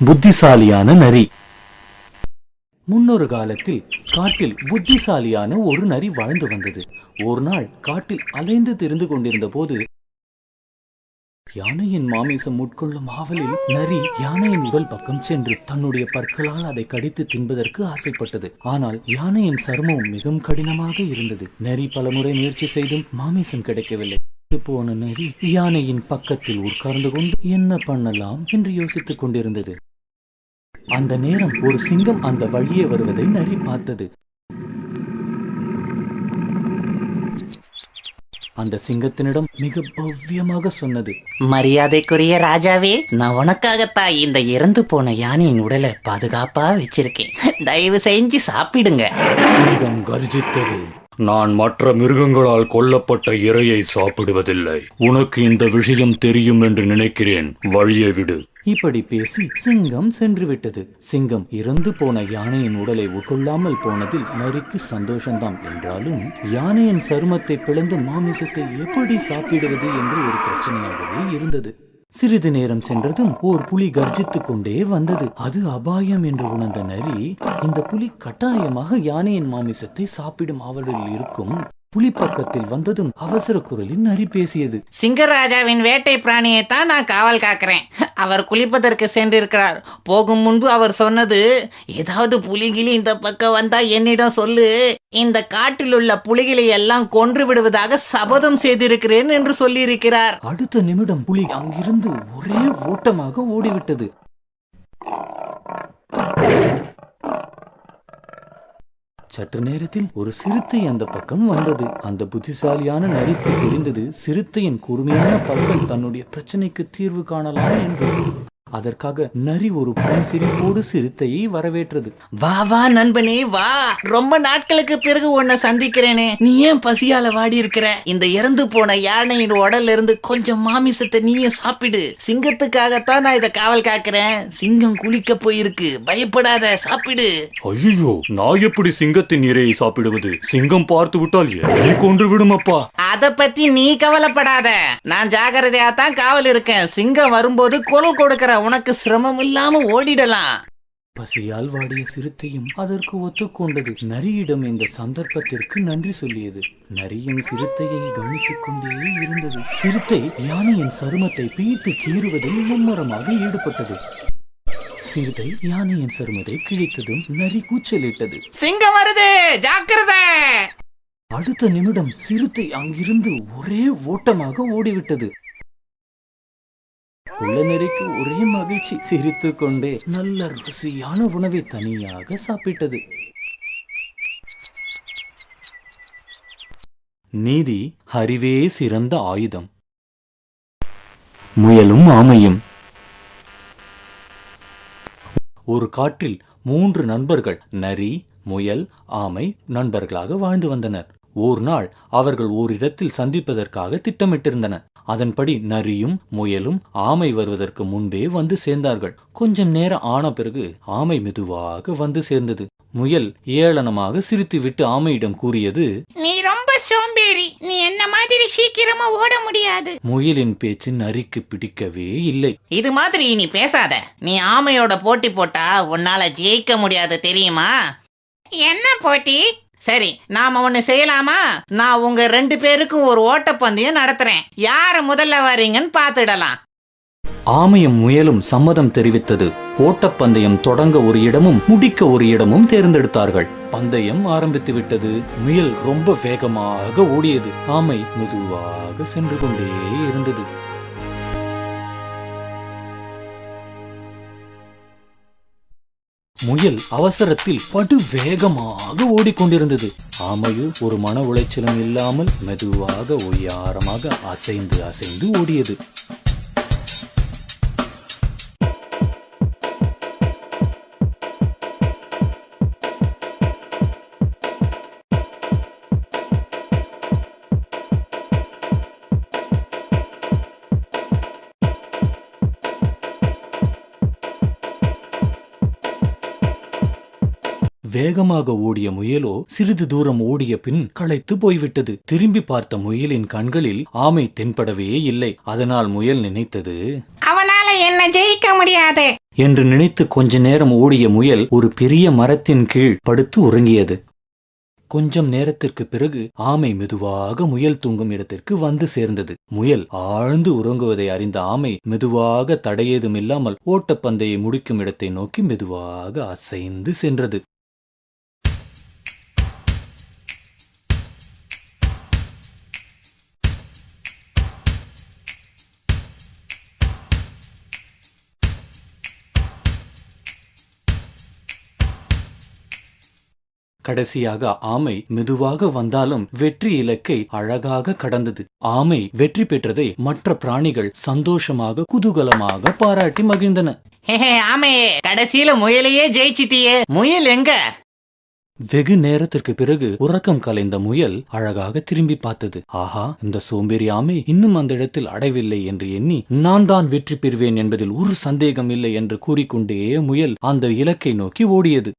புத்திசாலியான நரி. முன்னொரு காலத்தில் காட்டில் புத்திசாலியான ஒரு நரி வாழ்ந்து வந்தது. ஒரு நாள் காட்டில் அலைந்து திரிந்து கொண்டிருந்த போது யானையின் மாமிசம் உட்கொள்ளும் ஆவலில் நரி யானையின் உடல் பக்கம் சென்று தன்னுடைய பற்களால் அதை கடித்து தின்பதற்கு ஆசைப்பட்டது. ஆனால் யானையின் சருமம் மிகவும் கடினமாக இருந்தது. நரி பலமுறை முயற்சி செய்தும் மாமிசம் கிடைக்கவில்லை. போன நரி யானையின் பக்கத்தில் உட்கார்ந்து கொண்டு என்ன பண்ணலாம் என்று யோசித்துக் கொண்டிருந்தது. அந்த நேரம் ஒரு சிங்கம் அந்த வழியே வருவதை நரி பார்த்தது. அந்த சிங்கத்தினிடம் மிக பவ்யமாக சொன்னது, மரியாதைக்குரிய ராஜாவே, நான் உனக்காகத்தான் இந்த இறந்து போன யானையின் உடலை பாதுகாப்பா வச்சிருக்கேன். தயவு செஞ்சு சாப்பிடுங்க. சிங்கம் கர்ஜித்தது. நான் மற்ற மிருகங்களால் கொல்லப்பட்ட இரையை சாப்பிடுவதில்லை. உனக்கு இந்த விஷயம் தெரியும் என்று நினைக்கிறேன். வழியை விடு. இப்படி பேசி சிங்கம் சென்று விட்டது. சிங்கம் இறந்து போன யானையின் உடலை உட்கொள்ளாமல் போனதில் நரிக்கு சந்தோஷம்தான். என்றாலும் யானையின் சருமத்தை பிளந்து மாமிசத்தை எப்படி சாப்பிடுவது என்று ஒரு பிரச்சனையாகவே இருந்தது. சிறிது நேரம் சென்றதும் ஓர் புலி கர்ஜித்துக் கொண்டே வந்தது. அது அபாயம் என்று உணர்ந்த நரி, இந்த புலி கட்டாயமாக யானையின் மாமிசத்தை சாப்பிடும் ஆவலில் இருக்கும். புலி பக்கத்தில் வந்ததும் அவசர குரலில் நரி பேசியது. சிங்கராஜாவின் வேட்டை பிராணியை தான் நான் காவல் காக்கிறேன். அவர் குளிப்பதற்கு சென்றிருக்கிறார். போகும் முன்பு அவர் சொன்னது, ஏதாவது புலிகிளி இந்த பக்கம் வந்தா என்னிடம் சொல்லு, இந்த காட்டில் உள்ள புலிகளை எல்லாம் கொன்று விடுவதாக சபதம் செய்திருக்கிறேன் என்று சொல்லியிருக்கிறார். அடுத்த நிமிடம் புலி அங்கிருந்து ஒரே ஓட்டமாக ஓடிவிட்டது. சற்று நேரத்தில் ஒரு சிறுத்தை அந்த பக்கம் வந்தது. அந்த புத்திசாலியான நரிக்கு தெரிந்தது சிறுத்தையின் கூர்மையான பற்கள் தன்னுடைய பிரச்சனைக்கு தீர்வு காணலாம் என்று. அதற்காக நரி ஒரு பொன் சிரிப்போடு சிறுத்தையை வரவேற்றது. வா வா நண்பனே வா, ரொம்ப நாட்களுக்கு பிறகு உன்னை சந்திக்கிறேனே. நீ ஏன் பசியால வாடி இருக்கிற? இந்த இறந்து போன யானையின் உடல்ல இருந்து கொஞ்சம் மாமிசத்தை நீயே சாப்பிடு. சிங்கத்துக்காகத்தான் நான் இதை காவல் காக்கிறேன். சிங்கம் குளிக்க போயிருக்கு, பயப்படாத, சாப்பிடு. ஐயோ, நான் எப்படி சிங்கத்தின் இரையை சாப்பிடுவது? சிங்கம் பார்த்து விட்டால் என்னை கொன்று விடுமப்பா. அத பத்தி நீ கவலைப்படாத, நான் ஜாகிரதையா தான் காவல் இருக்கேன். சிங்கம் வரும்போது குரல் கொடுக்கிற, உனக்கு சிரமம் இல்லாம ஓடிடலாம். பசியால் வாடிய சிறுத்தையும் அதற்கு ஒத்துக்கொண்டது. நரியிடம் இந்த சந்தர்ப்பத்திற்கு நன்றி சொல்லியது. நரியும் சிறுத்தையை கவனித்துக் கொண்டே இருந்தது. சிறுத்தை யானையின் சருமத்தை பிய்த்து கீறுவதில் மும்முரமாக ஈடுபட்டது. சிறுத்தை யானையின் சருமத்தை கிழித்ததும் நரி கூச்சலிட்டது. சிங்கம் வருது, ஜாக்கிரதை. அடுத்த நிமிடம் சிறுத்தை அங்கிருந்து ஒரே ஓட்டமாக ஓடிவிட்டது. குள்ள நரிக்கு ஒரே மகிழ்ச்சி. சிரித்துக் கொண்டே நல்ல ருசியான உணவை தனியாக சாப்பிட்டது. நீதி அறிவே சிறந்த ஆயுதம். முயலும் ஆமையும். ஒரு காட்டில் 3 நண்பர்கள், நரி, முயல், ஆமை நண்பர்களாக வாழ்ந்து வந்தனர். ஒரு நாள் அவர்கள் ஓரிடத்தில் சந்திப்பதற்காக திட்டமிட்டிருந்தனர். அதன்படி நரியும் முயலும் ஆமை வருவதற்கு முன்பே வந்து சேர்ந்தார்கள். கொஞ்சம் நேரம் ஆன பிறகு ஆமை மெதுவாக வந்து சேர்ந்தது. முயல் ஏளனமாக சிரித்துவிட்டு ஆமையிடம் கூறியது, நீ ரொம்ப சோம்பேறி, நீ என்ன மாதிரி சீக்கிரமா ஓட முடியாது. முயலின் பேச்சு நரிக்கு பிடிக்கவே இல்லை. இது மாதிரி நீ பேசாத. நீ ஆமையோட போட்டி போட்டா உன்னால ஜெயிக்க முடியாது, தெரியுமா? என்ன போட்டி? சரி, நாம ஒண்ணு செய்யலாமா? நான் உங்க 2 பேருக்கும் ஒரு ஓட்டப்பந்தயம் நடத்துறேன். யாரு முதல்ல வரீங்கன்னு பாத்துடலாம். ஆமையும் முயலும் சம்மதம் தெரிவித்தது. ஓட்டப்பந்தயம் தொடங்க ஒரு இடமும் முடிக்க ஒரு இடமும் தேர்ந்தெடுத்தார்கள். பந்தயம் ஆரம்பித்து விட்டது. முயல் ரொம்ப வேகமாக ஓடியது. ஆமை மெதுவாக சென்று கொண்டே இருந்தது. முயல் அவசரத்தில் படு வேகமாக ஓடிக்கொண்டிருந்தது. ஆமையோ ஒரு மன உளைச்சலும் இல்லாமல் மெதுவாக ஒய்யாரமாக அசைந்து அசைந்து ஓடியது. வேகமாக ஓடிய முயலோ சிறிது தூரம் ஓடிய பின் களைத்து போய்விட்டது. திரும்பி பார்த்த முயலின் கண்களில் ஆமை தென்படவே இல்லை. அதனால் முயல் நினைத்தது, அவனால என்ன ஜெயிக்க முடியாது. என்று நினைத்து கொஞ்ச நேரம் ஓடிய முயல் ஒரு பெரிய மரத்தின் கீழ் படுத்து உறங்கியது. கொஞ்சம் நேரத்திற்கு பிறகு ஆமை மெதுவாக முயல் தூங்கும் இடத்திற்கு வந்து சேர்ந்தது. முயல் ஆழ்ந்து உறங்குவதை அறிந்த ஆமை மெதுவாக தடையேதுமில்லாமல் ஓட்டப்பந்தயை முடிக்கும் இடத்தை நோக்கி மெதுவாக அசைந்து சென்றது. கடைசியாக ஆமை மெதுவாக வந்தாலும் வெற்றி இலக்கை அழகாக கடந்தது. ஆமை வெற்றி பெற்றதை மற்ற பிராணிகள் சந்தோஷமாக குதூகலமாக பாராட்டி மகிழ்ந்தன. ஆமையே, கடைசியில முயலையே ஜெயிச்சிட்டியே. முயல் எங்க? வெகு நேரத்திற்கு பிறகு உறக்கம் கலைந்த முயல் அழகாக திரும்பி பார்த்தது. ஆஹா, இந்த சோம்பேறி ஆமை இன்னும் அந்த இடத்தில் அடையவில்லை என்று எண்ணி நான் தான் வெற்றி பெறுவேன் என்பதில் ஒரு சந்தேகம் இல்லை என்று கூறிக்கொண்டே முயல் அந்த இலக்கை நோக்கி ஓடியது.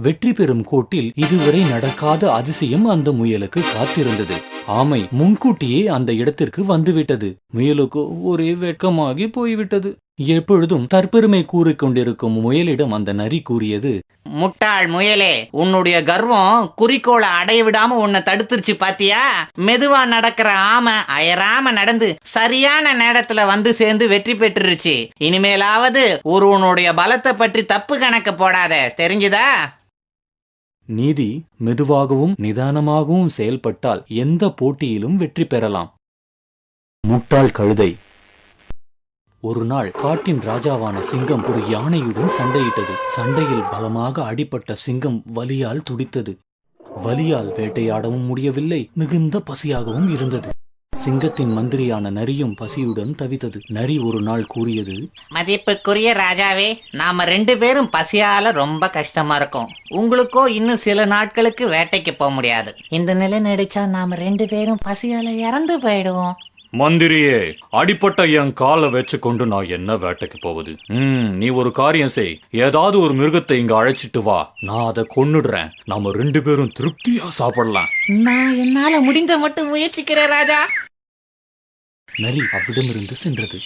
வெற்றி பெறும் கோட்டில் இதுவரை நடக்காத அதிசயம் அந்த முயலுக்கு காத்திருந்தது. ஆமை முன்கூட்டியே அந்த இடத்திற்கு வந்துவிட்டது. முயலுக்கு ஒரே வெட்கமாகி போய்விட்டது. எப்பொழுதும் தற்பெருமை கூறிக்கொண்டிருக்கும் முயலிடம் அந்த நரி கூறியது, முட்டாள் முயலே, உன்னுடைய கர்வம் குறிக்கோளை அடைய விடாம உன்னை தடுத்துருச்சு பாத்தியா? மெதுவா நடக்கிற ஆமை அயராம நடந்து சரியான நேரத்துல வந்து சேர்ந்து வெற்றி பெற்றுருச்சு. இனிமேலாவது ஒருவனுடைய பலத்தை பற்றி தப்பு கணக்கு போடாத, தெரிஞ்சுதா? நீதி மெதுவாகவும் நிதானமாகவும் செயல்பட்டால் எந்த போட்டியிலும் வெற்றி பெறலாம். முட்டாள் கழுதை. ஒரு நாள் காட்டின் ராஜாவான சிங்கம் ஒரு யானையுடன் சண்டையிட்டது. சண்டையில் பலமாக அடிபட்ட சிங்கம் வலியால் துடித்தது. வலியால் வேட்டையாடவும் முடியவில்லை, மிகுந்த பசியாகவும் இருந்தது. சிங்கத்தின் மந்திரியான நரியும் பசியுடன் தவித்தது. நரி ஒரு நாள் கூறியது, மதிப்புக்குரிய ராஜாவே, நாம 2 பேரும் பசியால ரொம்ப கஷ்டமா இருக்கோம். உங்களுக்கோ இன்னும் சில நாட்களுக்கு வேட்டைக்கு போக முடியாது. இந்த நிலை நடிச்சா நாம 2 பேரும் பசியால இறந்து போயிடுவோம். மந்திரியே, அடிப்பட்ட என் காலை வச்சு கொண்டு நான் என்ன வேட்டைக்கு போவது? நீ ஒரு காரியம் செய். ஏதாவது ஒரு மிருகத்தை இங்க அழைச்சிட்டு வா, நான் அதை கொன்னுடுறேன். நாம 2 பேரும் திருப்தியா சாப்பிடலாம். நான் என்னால முடிந்த மட்டும் முயற்சிக்கிறேன் ராஜா. நரி அவ்விடமிருந்து சென்றது.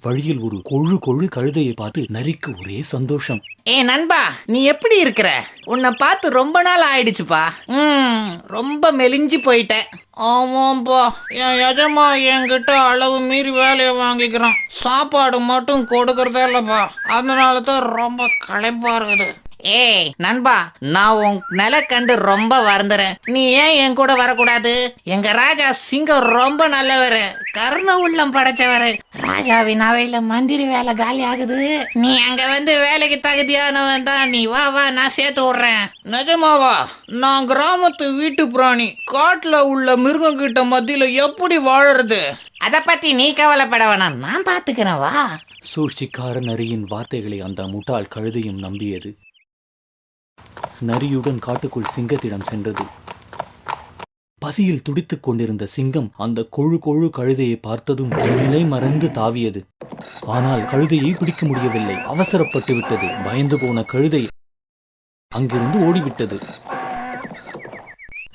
வழியில் ஒரு கொழு கொழு கழுதையை பார்த்து நரிக்கு ஒரே சந்தோஷம். நண்பா, நீ எப்படி இருக்கிற? உன்னை பார்த்து ரொம்ப நாள் ஆயிடுச்சுப்பா. ரொம்ப மெலிஞ்சு போயிட்ட. ஆமாப்பா, என் எஜமா என்கிட்ட அளவு மீறி வேலையை வாங்கிக்கிறான். சாப்பாடு மட்டும் கொடுக்கறதே இல்லப்பா. அதனால தான் ரொம்ப களைப்பா இருக்குது. நண்பா, நான் உன் நிலை கண்டு ரொம்ப வருந்துறேன். நீ ஏன் என் கூட வரக்கூடாது? எங்க ராஜா சிங்கம் ரொம்ப நல்லவரு, கருண உள்ளம் படைச்சவரு. ராஜாவின் அவையில மந்திரி வேலை காலி ஆகுது. நீ அங்க வந்து வேலைக்கு தகுதியானவன் தான். நீ வா வா, நான் சேர்த்து விடுறேன். நிஜமாவா? நான் கிராமத்து வீட்டு பிராணி, காட்டுல உள்ள மிருகம் கிட்ட மத்தியில எப்படி வாழறது? அத பத்தி நீ கவலைப்பட வேணாம், நான் பாத்துக்கிறேன், வா. சூழ்ச்சிக்கார நரியின் வார்த்தைகளை அந்த முட்டாள் கழுதையும் நம்பியது. நரியுடன் காட்டுக்குள் சிங்கத்திடம் சென்றது. பசியில் துடித்துக் கொண்டிருந்த சிங்கம் அந்த கொழு கொழு கழுதையை பார்த்ததும் தன்னிலை மறந்து தாவியது. ஆனால் கழுதையை பிடிக்க முடியவில்லை. அவசரப்பட்டு விட்டது. பயந்து போன கழுதை அங்கிருந்து ஓடிவிட்டது.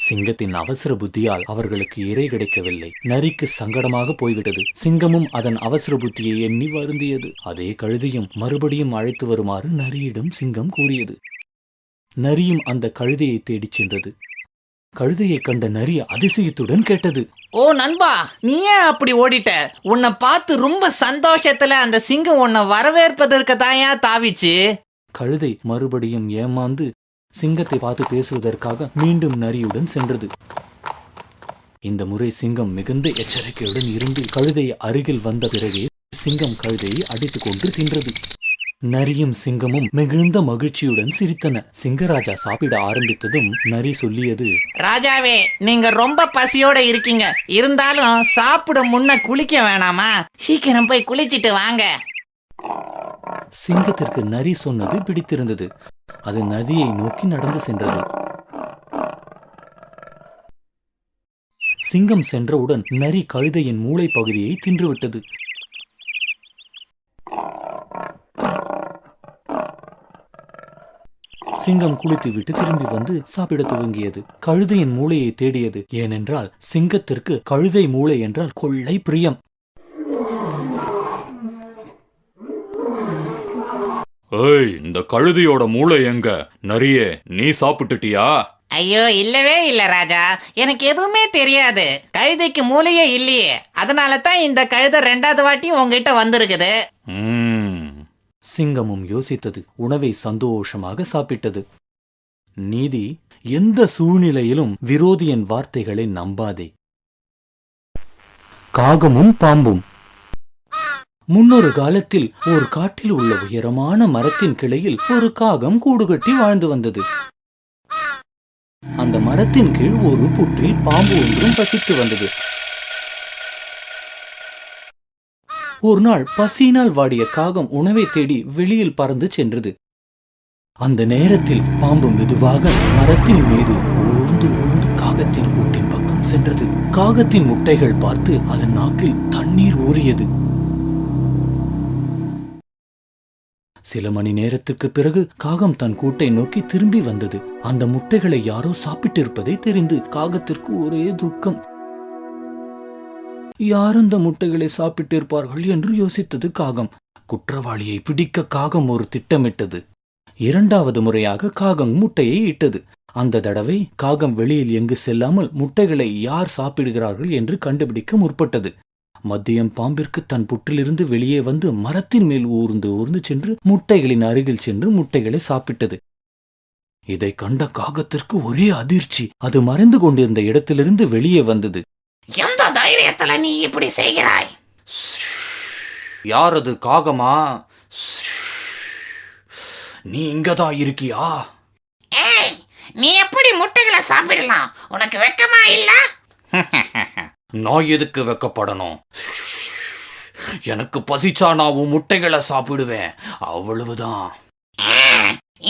சிங்கத்தின் அவசர புத்தியால் அவர்களுக்கு இரை கிடைக்கவில்லை. நரிக்கு சங்கடமாக போய்விட்டது. சிங்கமும் அதன் அவசர புத்தியை எண்ணி வருந்தியது. அதே கழுதையும் மறுபடியும் அழைத்து வருமாறு நரியிடம் சிங்கம் கூறியது. நரியும் அந்த கழுதையை தேடிச் சென்றது. கழுதையை கண்ட நரி அதிசயத்துடன் கேட்டது, ஓ நண்பா, நீ ஏன் அப்படி ஓடிட்ட? உன்னை பார்த்து ரொம்ப சந்தோஷத்துல அந்த சிங்கம் உன்னை வரவேற்பதற்கு தாயா தாவிச்சு. கழுதை மறுபடியும் ஏமாந்து சிங்கத்தை பார்த்து பேசுவதற்காக மீண்டும் நரியுடன் சென்றது. இந்த முறை சிங்கம் மிகுந்த எச்சரிக்கையுடன் இருந்து கழுதை அருகில் வந்த பிறகே சிங்கம் கழுதையை அடித்துக் கொண்டு தின்றது. நரியும் சிங்கமும் மிகுந்த மகிழ்ச்சியுடன் சிரித்தன. சிங்கராஜா சாப்பிட ஆரம்பித்ததும் நரி சொல்லியது, ராஜாவே, நீங்க ரொம்ப பசியோட இருக்கீங்க. இருந்தாலும் சாப்பிட முன்ன குளிக்க வேணாமா? சீக்கிரம் போய் குளிச்சிட்டு வாங்க. சிங்கத்திற்கு நரி சொன்னது பிடித்திருந்தது. அது நதியை நோக்கி நடந்து சென்றது. சிங்கம் சென்றவுடன் நரி கழுதையின் மூளை பகுதியை தின்றுவிட்டது. சிங்கம் குளித்துவிட்டு திரும்பி வந்து சாப்பிட துவங்கியது. கழுதையின் மூளையை தேடியது. ஏனென்றால் சிங்கத்திற்கு கழுதை மூளை என்றால் கொள்ளை பிரியம். ஏய், இந்த கழுதையோட மூளை எங்க? நரியே, நீ சாப்பிட்டுட்டியா? ஐயோ இல்லவே இல்ல ராஜா, எனக்கு எதுவுமே தெரியாது. கழுதைக்கு மூளையே இல்லையே, அதனால தான் இந்த கழுதை 2வது வாட்டி உங்ககிட்ட வந்திருக்குது. சிங்கமும் யோசித்தது. உணவை சந்தோஷமாக சாப்பிட்டது. நீதி, எந்த சூழ்நிலையிலும் விரோதியின் வார்த்தைகளை நம்பாதே. காகமும் பாம்பும். முன்னொரு காலத்தில் ஒரு காட்டில் உள்ள உயரமான மரத்தின் கிளையில் ஒரு காகம் கூடு கட்டி வாழ்ந்து வந்தது. அந்த மரத்தின் கீழ் ஒரு புற்றில் பாம்பு ஒன்றும் பசித்து வந்தது. ஒரு நாள் பசியினால் வாடிய காகம் உணவை தேடி வெளியில் பறந்து சென்றது. அந்த நேரத்தில் பாம்பு மெதுவாக மரத்தின் மீது ஊர்ந்து ஊர்ந்து காகத்தின் கூட்டின் பக்கம் சென்றது. காகத்தின் முட்டைகள் பார்த்து அதன் நாக்கில் தண்ணீர் ஊறியது. சில மணி நேரத்துக்கு பிறகு காகம் தன் கூட்டை நோக்கி திரும்பி வந்தது. அந்த முட்டைகளை யாரோ சாப்பிட்டிருப்பதை தெரிந்து காகத்திற்கு ஒரே துக்கம். யார் அந்த முட்டைகளை சாப்பிட்டிருப்பார்கள் என்று யோசித்தது காகம். குற்றவாளியை பிடிக்க காகம் ஒரு திட்டமிட்டது. 2வது முறையாக காகம் முட்டையை இட்டது. அந்த தடவை காகம் வெளியில் எங்கு செல்லாமல் முட்டைகளை யார் சாப்பிடுகிறார்கள் என்று கண்டுபிடிக்க முற்பட்டது. மதியம் பாம்பிற்கு தன் புற்றிலிருந்து வெளியே வந்து மரத்தின் மேல் ஊர்ந்து ஊர்ந்து சென்று முட்டைகளின் அருகில் சென்று முட்டைகளை சாப்பிட்டது. இதை கண்ட காகத்திற்கு ஒரே அதிர்ச்சி. அது மறைந்து கொண்டிருந்த இடத்திலிருந்து வெளியே வந்தது. எந்த தைரியத்துல நீ இப்படி செய்கிறாய்? யாரது? காகமா? நீ இங்கதான் இருக்கியா? ஏய், நீ எப்படி முட்டைகளை சாப்பிடலாம்? உனக்கு வெக்கமா இல்ல? நான் எதுக்கு வெக்கப்படணும்? எனக்கு பசிச்சா நான் உன் முட்டைகளை சாப்பிடுவேன், அவ்வளவுதான்.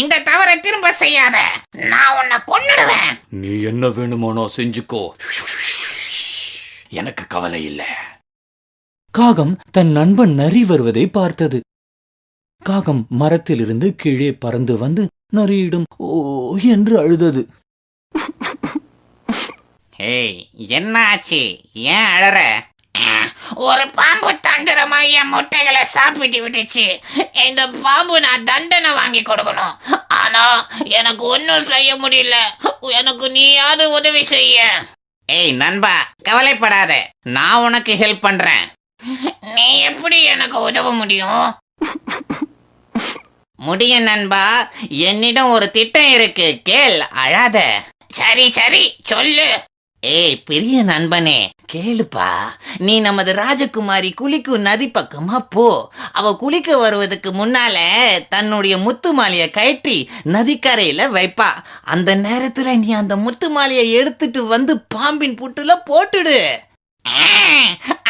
இந்த தவறை திரும்ப செய்யாத, நான் உன்னை கொன்னுடுவேன். நீ என்ன வேணுமானோ செஞ்சுக்கோ, எனக்கு கவலை இல்ல. காகம் தன் நண்பன் நரி வருவதை பார்த்தது. காகம் மரத்திலிருந்து கீழே பறந்து வந்து நரியிடம் ஓ என்று அழுதது. ஏய், என்ன ஆச்சு? ஏன் அழற? ஒரு பாம்பு தந்திரமா என் முட்டைகளை சாப்பிட்டு விட்டுச்சு. இந்த பாம்பு நான் தண்டனை வாங்கி கொடுக்கணும். ஆனா எனக்கு ஒன்னும் செய்ய முடியல. எனக்கு நீயாவது உதவி செய்ய. ஏய் நண்பா, கவலைப்படாத, நான் உனக்கு ஹெல்ப் பண்றேன். நீ எப்படி எனக்கு உதவ முடியும்? முடியும் நண்பா, என்னிடம் ஒரு திட்டம் இருக்கு, கேள், அழாத. சரி சரி சொல்லு. ஏய் பெரிய நண்பனே, கேளுப்பா. நீ நமது ராஜகுமாரி குளிக்கும் நதி பக்கமா போ. அவ குளிக்க வருவதுக்கு முன்னால தன்னுடைய முத்து மாலைய கட்டி நதிக்கரையில வைப்பா. அந்த நேரத்துல நீ அந்த முத்து மாலையை எடுத்துட்டு வந்து பாம்பின் புட்டுல போட்டுடு.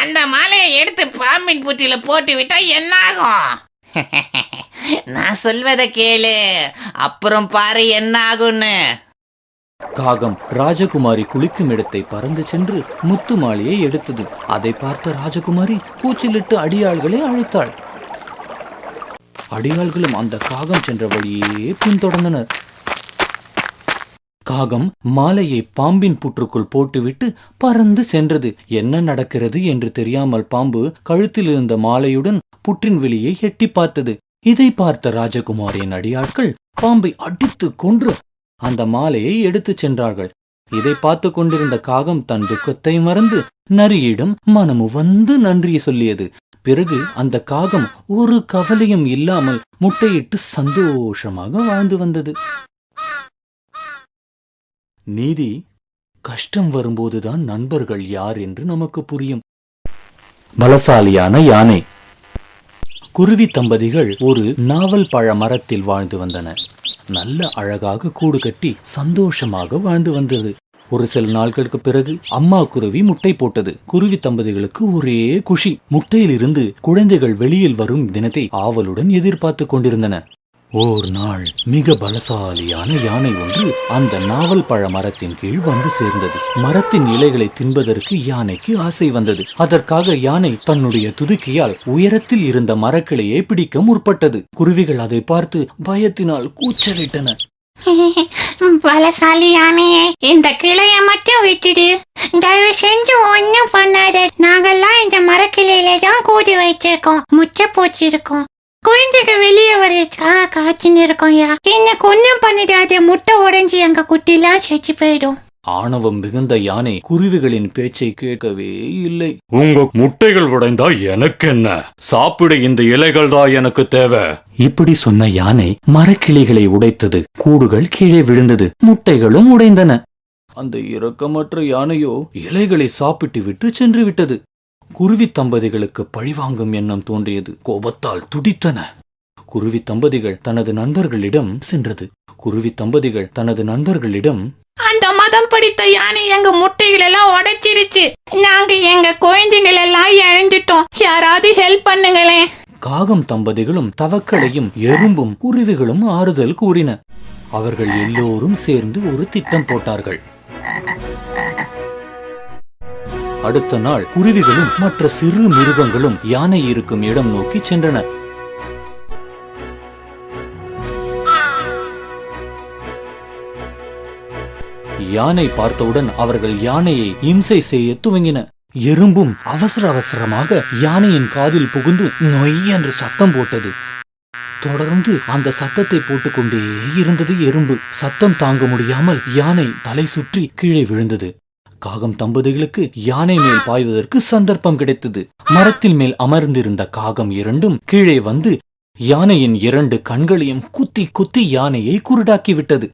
அந்த மாலையை எடுத்து பாம்பின் புட்டில போட்டு விட்டா என்ன ஆகும்? நான் சொல்வதை கேளு, அப்புறம் பாரு என்ன ஆகும்னு. காகம் ராஜகுமாரி குளிக்கும் இடத்தை பறந்து சென்று முத்து மாலையை எடுத்தது. அதை பார்த்த ராஜகுமாரி கூச்சலிட்டு அடியாள்களை அழைத்தாள். அடியாள்களும் அந்த காகம் சென்ற வழியே பின்தொடர்ந்தனர். காகம் மாலையை பாம்பின் புற்றுக்குள் போட்டுவிட்டு பறந்து சென்றது. என்ன நடக்கிறது என்று தெரியாமல் பாம்பு கழுத்தில் இருந்த மாலையுடன் புற்றின் வெளியே எட்டி பார்த்தது. இதை பார்த்த ராஜகுமாரியின் அடியாட்கள் பாம்பை அடித்து கொன்று அந்த மாலையை எடுத்துச் சென்றார்கள். இதை பார்த்து கொண்டிருந்த காகம் தன் துக்கத்தை மறந்து நரியிடம் மனமு வந்து நன்றி சொல்லியது. பிறகு அந்த காகம் ஒரு கவலையும் இல்லாமல் முட்டையிட்டு சந்தோஷமாக வாழ்ந்து வந்தது. நீதி, கஷ்டம் வரும்போதுதான் நண்பர்கள் யார் என்று நமக்கு புரியும். பலசாலியான யானை. குருவி தம்பதிகள் ஒரு நாவல் பழ மரத்தில் வாழ்ந்து வந்தனர். நல்ல அழகாக கூடு கட்டி சந்தோஷமாக வாழ்ந்து வந்தது. ஒரு சில நாட்களுக்கு பிறகு அம்மா குருவி முட்டை போட்டது. குருவி தம்பதிகளுக்கு ஒரே குஷி. முட்டையில் இருந்து குழந்தைகள் வெளியில் வரும் தினத்தை ஆவலுடன் எதிர்பார்த்து கொண்டிருந்தன. ஓர் நாள் மிக பலசாலியான யானை ஒன்று அந்த நாவல் பழ மரத்தின் கீழ் வந்து சேர்ந்தது. மரத்தின் இலைகளை தின்பதற்கு யானைக்கு ஆசை வந்தது. அதற்காக யானை தன்னுடைய துதுக்கியால் உயரத்தில் இருந்த மரக்கிளையை பிடிக்க முற்பட்டது. குருவிகள் அதை பார்த்து பயத்தினால் கூச்சலிட்டன. பலசாலி யானையே, இந்த கிளைய மட்டும் விட்டுடு, தயவு செஞ்சு ஒன்னும் பண்ணாத. நாங்கெல்லாம் இந்த மரக்கிளையில தான் கூடி வச்சிருக்கோம், முட்டை போச்சிருக்கோம். குழந்தைங்க வெளியே வரையதுக்காக காய்ச்சின்னு இருக்கோம்யா. என்ன கொன்னும் பண்ணிடாத, முட்டை உடைஞ்சு எங்க குட்டிலாம் செத்து போயிடும். ஆணவம் மிகுந்த யானை குருவிகளின் பேச்சை கேட்கவே இல்லை. உங்க முட்டைகள் உடைந்தா எனக்கு என்ன? சாப்பிட இந்த இலைகள் தான் எனக்கு தேவை. இப்படி சொன்ன யானை மரக்கிளைகளை உடைத்தது. கூடுகள் கீழே விழுந்தது, முட்டைகளும் உடைந்தன. அந்த இரக்கமற்ற யானையோ இலைகளை சாப்பிட்டு விட்டு சென்று விட்டது. குருவி தம்பதிகளுக்கு பழிவாங்கும் எண்ணம் தோன்றியது. கோபத்தால் துடித்தன. குருவி தம்பதிகள் தனது நண்பர்களிடம் சென்றது. குருவி தம்பதிகள் தனது நண்பர்களிடம், அந்த மதம் படித்த யானை எங்க முட்டைகள் எல்லாம் உடைச்சிருச்சு. நாங்க எங்க குழந்தைகள் எல்லாம் இழந்துட்டோம். யாராவது ஹெல்ப் பண்ணுங்களேன். காகம் தம்பதிகளும் தவக்களையும் எறும்பும் குருவிகளும் ஆறுதல் கூறின. அவர்கள் எல்லோரும் சேர்ந்து ஒரு திட்டம் போட்டார்கள். அடுத்த நாள் குருவிகளும் மற்ற சிறு மிருகங்களும் யானை இருக்கும் இடம் நோக்கி சென்றன. யானை பார்த்தவுடன் அவர்கள் யானையை இம்சை செய்ய துவங்கின. எறும்பும் அவசர அவசரமாக யானையின் காதில் புகுந்து நொய் என்று சத்தம் போட்டது. தொடர்ந்து அந்த சத்தத்தை போட்டுக்கொண்டே இருந்தது எறும்பு. சத்தம் தாங்க முடியாமல் யானை தலை சுற்றி கீழே விழுந்தது. காகம் தம்பதிகளுக்கு யானை மேல் பாய்வதற்கு சந்தர்ப்பம் கிடைத்தது. மரத்தில் மேல் அமர்ந்திருந்த காகம் இரண்டும் கீழே வந்து யானையின் 2 கண்களையும் குத்தி குத்தி யானையை குருடாக்கி விட்டது.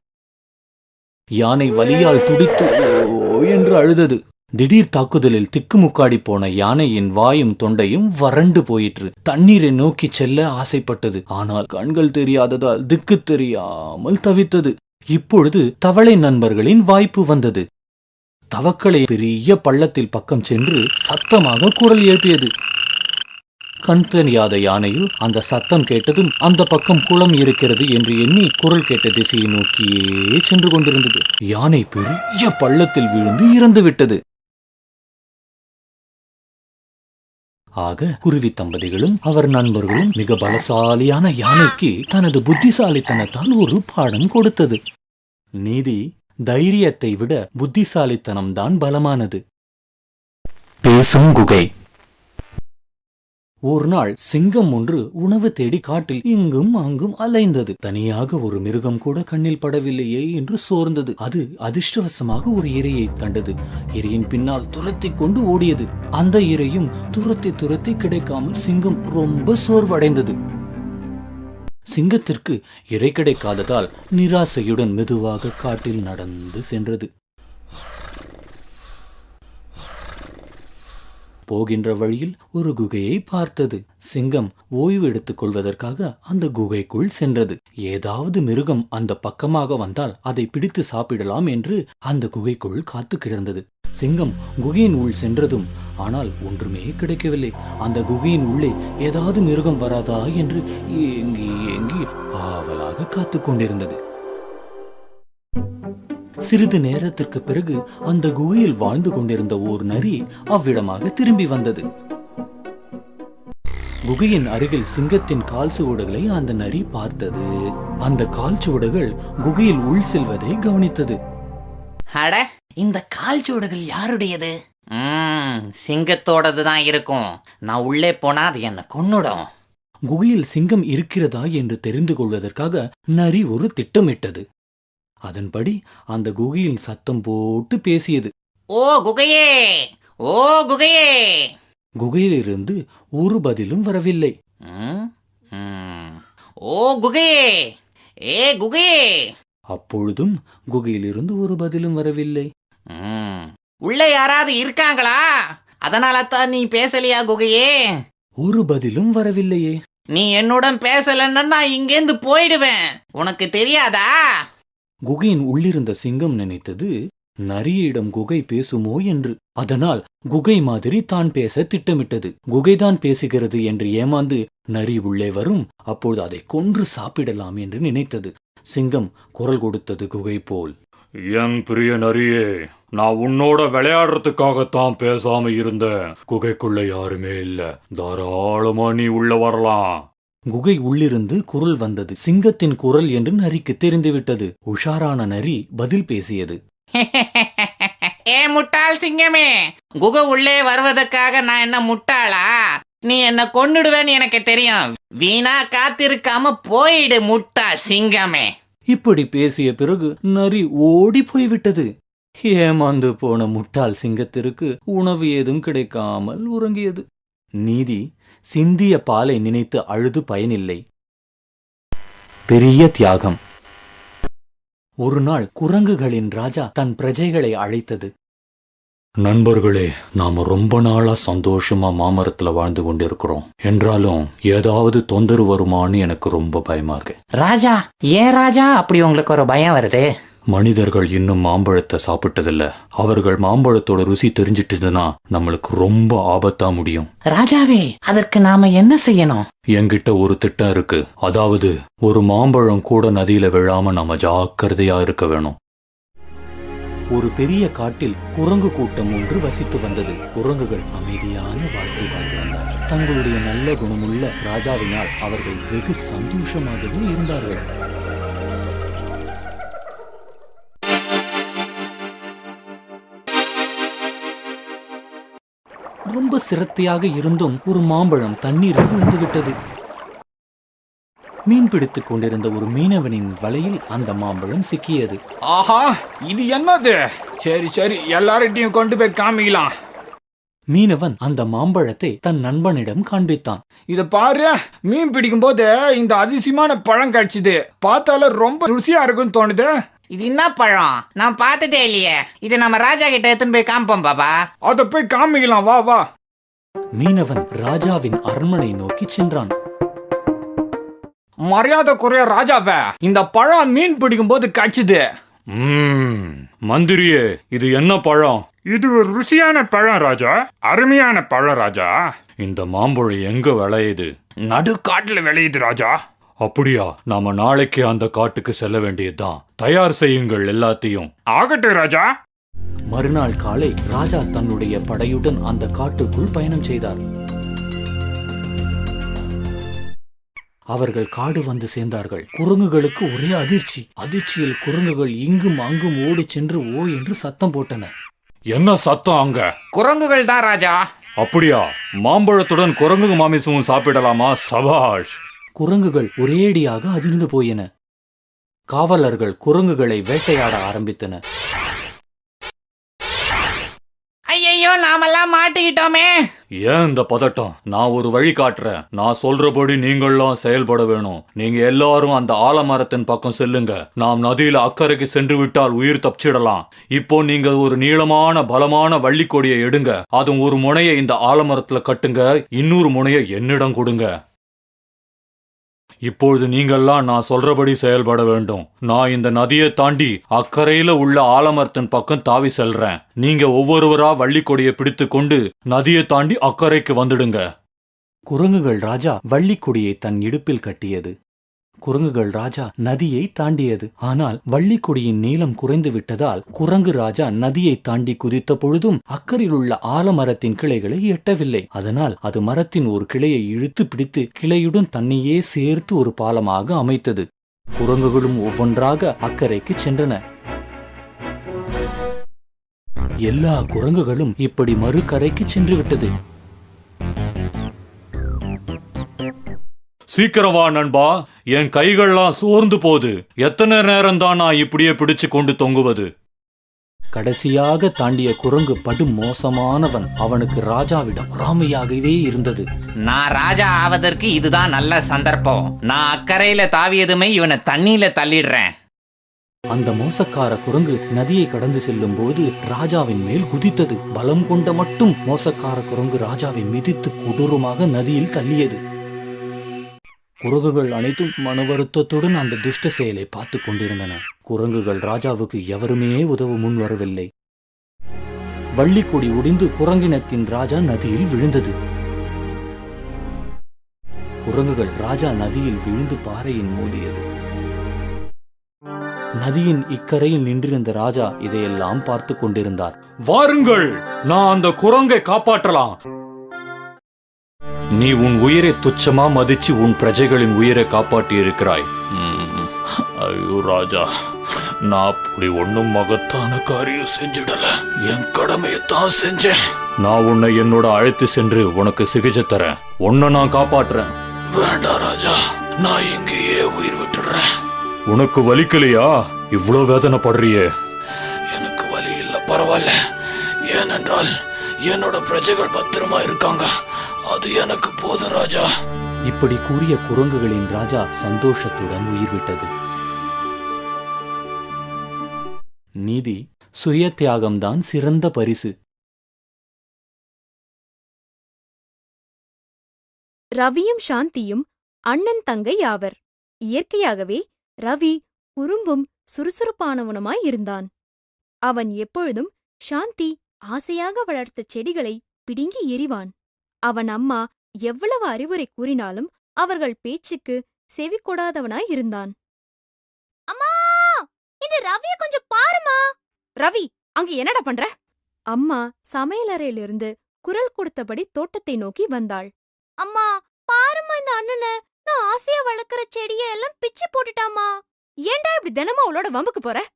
யானை வலியால் துடித்து ஓ என்று அழுதது. திடீர் தாக்குதலில் திக்குமுக்காடி போன யானையின் வாயும் தொண்டையும் வறண்டு போயிற்று. தண்ணீரை நோக்கி செல்ல ஆசைப்பட்டது. ஆனால் கண்கள் தெரியாததால் திக்கு தெரியாமல் தவித்தது. இப்பொழுது தவளை நண்பர்களின் வாய்ப்பு வந்தது. தவக்களை பெரிய பள்ளத்தில் பக்கம் சென்று சத்தமாக குரல் எழுப்பியது. கண் தெரியாத யானையோ அந்த சத்தம் கேட்டதும் அந்த பக்கம் குளம் இருக்கிறது என்று எண்ணி குரல் கேட்ட திசையை நோக்கியே சென்று கொண்டிருந்தது. யானை பெரிய பள்ளத்தில் விழுந்து இறந்து விட்டது. ஆக குருவி தம்பதிகளும் அவர் நண்பர்களும் மிக பலசாலியான யானைக்கு தனது புத்திசாலித்தனத்தால் ஒரு பாடம் கொடுத்தது. நீதி, தைரியத்தை விட புத்திசாலித்தனம்தான் பலமானது. பேசும் குகை. ஒரு நாள் சிங்கம் ஒன்று உணவு தேடி காட்டில் இங்கும் அங்கும் அலைந்தது. தனியாக ஒரு மிருகம் கூட கண்ணில் படவில்லையே என்று சோர்ந்தது. அது அதிர்ஷ்டவசமாக ஒரு இரையை கண்டது. இரையின் பின்னால் துரத்தி கொண்டு ஓடியது. அந்த இரையும் துரத்தி துரத்தி கிடைக்காமல் சிங்கம் ரொம்ப சோர்வடைந்தது. சிங்கத்திற்கு இரை கிடைக்காததால் நிராசையுடன் மெதுவாக காட்டில் நடந்து சென்றது. போகின்ற வழியில் ஒரு குகையை பார்த்தது. சிங்கம் ஓய்வு எடுத்துக் கொள்வதற்காக அந்த குகைக்குள் சென்றது. ஏதாவது மிருகம் அந்த பக்கமாக வந்தால் அதை பிடித்து சாப்பிடலாம் என்று அந்த குகைக்குள் காத்து கிடந்தது. சிங்கம் குகையின் உள் சென்றதும் ஆனால் ஒன்றுமே கிடைக்கவில்லை. அந்த குகையின் உள்ளே ஏதாவது மிருகம் வராதா என்று ஏங்கி ஏங்கி ஆவலாக காத்து கொண்டிருந்தது. சிறிது நேரத்திற்கு பிறகு அந்த குகையில் வாழ்ந்து கொண்டிருந்த ஓர் நரி அவ்விடமாக திரும்பி வந்தது. குகையின் அருகில் சிங்கத்தின் கால் சுவடுகளை அந்த நரி பார்த்தது. அந்த கால் சுவடுகள் குகையில் உள் செல்வதை கவனித்தது. அட, இந்த கால் சுவடுகள் யாருடையது? சிங்கத்தோடது தான் இருக்கும். நான் உள்ளே போனா அது என்ன கொன்னுடும். குகையில் சிங்கம் இருக்கிறதா என்று தெரிந்து கொள்வதற்காக நரி ஒரு திட்டமிட்டது. அதன்படி அந்த குகையில் சத்தம் போட்டு பேசியது. ஓ குகையே, ஓ குகையே. குகையிலிருந்து ஒரு பதிலும் வரவில்லை. ஓ குகையே, ஏ குகையே. அப்பொழுதும் குகையிலிருந்து ஒரு பதிலும் வரவில்லை. உள்ள யாராவது இருக்காங்களா? அதனால தான் நீ பேசலையா குகையே? ஒரு பதிலும் வரவில்லையே. நீ என்னுடன் பேசலன்னா நான் இங்கேருந்து போயிடுவேன். உனக்கு தெரியாதா? குகையின் உள்ளிருந்த சிங்கம் நினைத்தது நரியிடம் குகை பேசுமோ என்று. அதனால் குகை மாதிரி தான் பேச திட்டமிட்டது. குகைதான் பேசுகிறது என்று ஏமாந்து நரி உள்ளே வரும். அப்போது அதை கொன்று சாப்பிடலாம் என்று நினைத்தது. சிங்கம் குரல் கொடுத்தது குகை போல். என் பிரிய நரியே, நான் உன்னோட விளையாடுறதுக்காகத்தான் பேசாம இருந்தேன். குகைக்குள்ள யாருமே இல்ல, தாராளமா நீ உள்ள வரலாம். குகை உள்ளிருந்து குரல் வந்தது. சிங்கத்தின் குரல் என்று நரிக்கு தெரிந்துவிட்டது. உஷாரான நரி பதில் பேசியது. ஏ முட்டாள் சிங்கமே, குகை உள்ளே வருவதற்காக நான் என்ன முட்டாளா? நீ என்ன கொன்னுடுவேன்னு எனக்கு தெரியும். வீணா காத்திருக்காம போயிடு முட்டாள் சிங்கமே. இப்படி பேசிய பிறகு நரி ஓடி போய்விட்டது. ஏமாந்து போன முட்டாள் சிங்கத்திற்கு உணவு ஏதும் கிடைக்காமல் உறங்கியது. நீதி: சிந்திய பாலை நினைத்து அழுது பயனில்லை. பெரிய தியாகம். ஒரு நாள் குரங்குகளின் ராஜா தன் பிரஜைகளை அழைத்தது. நண்பர்களே, நாம ரொம்ப நாளா சந்தோஷமா மாமரத்துல வாழ்ந்து கொண்டிருக்கிறோம். என்றாலும் ஏதாவது தொந்தரவு வருமானு எனக்கு ரொம்ப பயமா இருக்கு. ராஜா, ஏன் ராஜா அப்படி உங்களுக்கு ஒரு பயம் வருது? மனிதர்கள் இன்னும் மாம்பழத்தை சாப்பிட்டதில்ல. அவர்கள் மாம்பழத்தோட ருசி தெரிஞ்சிட்டதுன்னா நம்மளுக்கு ரொம்ப ஆபத்தா முடியும். ராஜாவே, அதற்கு நாம என்ன செய்யணும்? என்கிட்ட ஒரு திட்டம் இருக்கு. அதாவது ஒரு மாம்பழம் கூட நதியில விழாம நாம ஜாக்கிரதையா இருக்க வேணும். ஒரு பெரிய காட்டில் குரங்கு கூட்டம் ஒன்று வசித்து வந்தது. குரங்குகள் அமைதியான வாழ்க்கை வாழ்ந்து வந்தார்கள். தங்களுடைய நல்ல குணமுள்ள ராஜாவினால் அவர்கள் வெகு சந்தோஷமாகவே இருந்தார்கள். ரொம்ப சிரத்தையாக இருந்தும் ஒரு மாம்பழம் தண்ணீரில் விழுந்துவிட்டது. மீன் பிடித்துக் கொண்டிருந்த ஒரு மீனவனின் வலையில் அந்த மாம்பழம் சிக்கியது. ஆஹா, இது என்னது? சரி சரி, எல்லார்கிட்டையும் கொண்டு போய் காமிக்கலாம். மீனவன் அந்த மாம்பழத்தை தன் நண்பனிடம் காண்பித்தான். இத பாரு, மீன் பிடிக்கும் போது இந்த அதிசயமான பழம் கிடைச்சது. பார்த்தால ரொம்ப ருசியா இருக்குன்னு தோணுது. இது என்ன பழம்? நான் பார்த்ததே இல்லையே. இது நம்ம ராஜா கிட்ட எடுத்துன்னு போய் காமிப்போம் பாபா. அத போய் காமிக்கலாம், வா வா. மீனவன் ராஜாவின் அரண்மனை நோக்கி சென்றான். மரியாதை குறைய ராஜாவே, இந்த பழம் மீன் பிடிக்கும் போது கிடைச்சது. மந்திரியே, இது என்ன பழம்? இது ஒரு ருசியான பழம் ராஜா, அருமையான பழம் ராஜா. இந்த மாம்பழம் எங்க விளையுது? நடு காட்டுல விளையுது ராஜா. அப்படியா? நாம நாளைக்கே அந்த காட்டுக்கு செல்ல வேண்டியதுதான். தயார் செய்யுங்கள் எல்லாத்தையும். ஆகட்டும் ராஜா. மறுநாள் காலை ராஜா தன்னுடைய படையுடன் அந்த காட்டுக்குள் பயணம் செய்தார். அவர்கள் காடு வந்து சேர்ந்தார்கள். குரங்குகளுக்கு ஒரே அதிர்ச்சி. அதிர்ச்சியில் குரங்குகள் இங்கும் அங்கும் ஓடி சென்று ஓ என்று சத்தம் போட்டன. என்ன சத்தம் அங்க? குரங்குகள் தான் ராஜா. அப்படியா? மாம்பழத்துடன் குரங்கு மாமிசமும் சாப்பிடலாமா? சபாஷ்! குரங்குகள் ஒரேடியாக அதிர்ந்து போயின. காவலர்கள் குரங்குகளை வேட்டையாட ஆரம்பித்தனர். ஐயோ, நாமெல்லாம் மாட்டிக்கிட்டோமே. ஏன் இந்த பதட்டம்? நான் ஒரு வழி காட்டுறேன். நான் சொல்றபடி நீங்களும் செயல்பட வேணும். நீங்க எல்லாரும் அந்த ஆலமரத்தின் பக்கம் செல்லுங்க. நாம் நதியில அக்கறைக்கு சென்று விட்டால் உயிர் தப்பிச்சிடலாம். இப்போ நீங்க ஒரு நீளமான பலமான வள்ளிக்கொடியை எடுங்க. அதுவும் ஒரு முனையை இந்த ஆலமரத்துல கட்டுங்க. இன்னொரு முனையை என்னிடம் கொடுங்க. இப்பொழுது நீங்கள்லாம் நான் சொல்றபடி செயல்பட வேண்டும். நான் இந்த நதியை தாண்டி அக்கறையில உள்ள ஆலமரத்தின் பக்கம் தாவி செல்றேன். நீங்க ஒவ்வொருவரா வள்ளிக்கொடியை பிடித்து கொண்டு நதியை தாண்டி அக்கறைக்கு வந்துடுங்க. குரங்குகள் ராஜா வள்ளிக்கொடியை தன் இடுப்பில் கட்டியது. குரங்குகள் ராஜா நதியை தாண்டியது. ஆனால் வள்ளிக்கொடியின் நீளம் குறைந்து விட்டதால் குரங்கு ராஜா நதியை தாண்டி குதித்த பொழுதும் அக்கறையில் உள்ள ஆலமரத்தின் கிளைகளை எட்டவில்லை. அதனால் அது மரத்தின் ஒரு கிளையை இழுத்து பிடித்து கிளையுடன் தன்னையே சேர்த்து ஒரு பாலமாக அமைத்தது. குரங்குகளும் ஒவ்வொன்றாக அக்கறைக்கு சென்றன. எல்லா குரங்குகளும் இப்படி மறுகரைக்கு சென்று விட்டது. சீக்கிரம் வா நண்பா, என் கைகள்லாம் சோர்ந்து போகுது. எத்தனை நேரம் தான் நான் இப்படியே பிடிச்சு கொண்டு தொங்குவது? கடைசியாக தாண்டிய குரங்கு படு மோசமானவன். அவனுக்கு ராஜாவிடம் பொறாமையாகவே இருந்தது. நான் ராஜா ஆவதற்கு இதுதான் நல்ல சந்தர்ப்பம். நான் அக்கறையில தாவியதுமே இவனை தண்ணியில தள்ளிடுறேன். அந்த மோசக்கார குரங்கு நதியை கடந்து செல்லும் போது ராஜாவின் மேல் குதித்தது. பலம் கொண்ட மட்டும் மோசக்கார குரங்கு ராஜாவை மிதித்து கொடூரமாக நதியில் தள்ளியது. குரங்குகள் அனைத்தும் மன வருத்தத்துடன் அந்த துஷ்ட செயலை பார்த்து கொண்டிருந்தன. குரங்குகள் ராஜாவுக்கு எவருமே உதவ முன் வரவில்லை. வள்ளிக்கொடி ஒடிந்து குரங்கினத்தின் ராஜா நதியில் விழுந்தது. குரங்குகள் ராஜா நதியில் விழுந்து பாறையின் மோதியது. நதியின் இக்கரையில் நின்றிருந்த ராஜா இதையெல்லாம் பார்த்து கொண்டிருந்தார். வாருங்கள், நான் அந்த குரங்கை காப்பாற்றலாம். நீ உன் உயிரை துச்சமா மதிச்சு உன் பிரஜைகளின் உயிரை காப்பாற்றி இருக்கிறாய். ஐயோ ராஜா, நான் அப்படி ஒண்ணும் மகத்தான காரியம் செஞ்சிடல. என் கடமையத்தான் செஞ்சேன். நான் உன்னை என்னோட அழைத்து சென்று உனக்கு சிகிச்சை தரேன். உன்னை நான் காப்பாற்றுறேன். வேண்டாம் ராஜா, நான் இங்கேயே உயிர் விட்டுடுறேன். உனக்கு வலிக்கலையா? இவ்வளோ வேதனைப்படுறியே. எனக்கு வலி இல்ல, பரவாயில்ல. ஏனென்றால் என்னோட பிரஜைகள் பத்திரமா இருக்காங்க. அது எனக்கு போதும் ராஜா. இப்படி கூறிய குரங்குகளின் ராஜா சந்தோஷத்துடன் உயிர் விட்டது. நீதி, சுய தியாகம்தான் சிறந்த பரிசு. ரவியும் சாந்தியும் அண்ணன் தங்கை ஆவர். இயற்கையாகவே ரவி குறும்பும் சுறுசுறுப்பானவனுமாய் இருந்தான். அவன் எப்பொழுதும் சாந்தி ஆசையாக வளர்த்த செடிகளை பிடுங்கி எறிவான். அவன் அம்மா எவ்வளவு அறிவுரை கூறினாலும் அவர்கள் பேச்சுக்கு செவி கொடாதவனாய் இருந்தான். அம்மா, இந்த ரவிய கொஞ்சம் பாருமா. ரவி, அங்க என்னடா பண்ற? அம்மா சமையலறையிலிருந்து குரல் கொடுத்தபடி தோட்டத்தை நோக்கி வந்தாள். அம்மா, பாருமா இந்த அண்ணனை. நான் ஆசையா வளர்க்கிற செடிய எல்லாம் பிச்சு போட்டுட்டாமா. ஏன்டா இப்படி தினமும் அவளோட வம்புக்கு போற?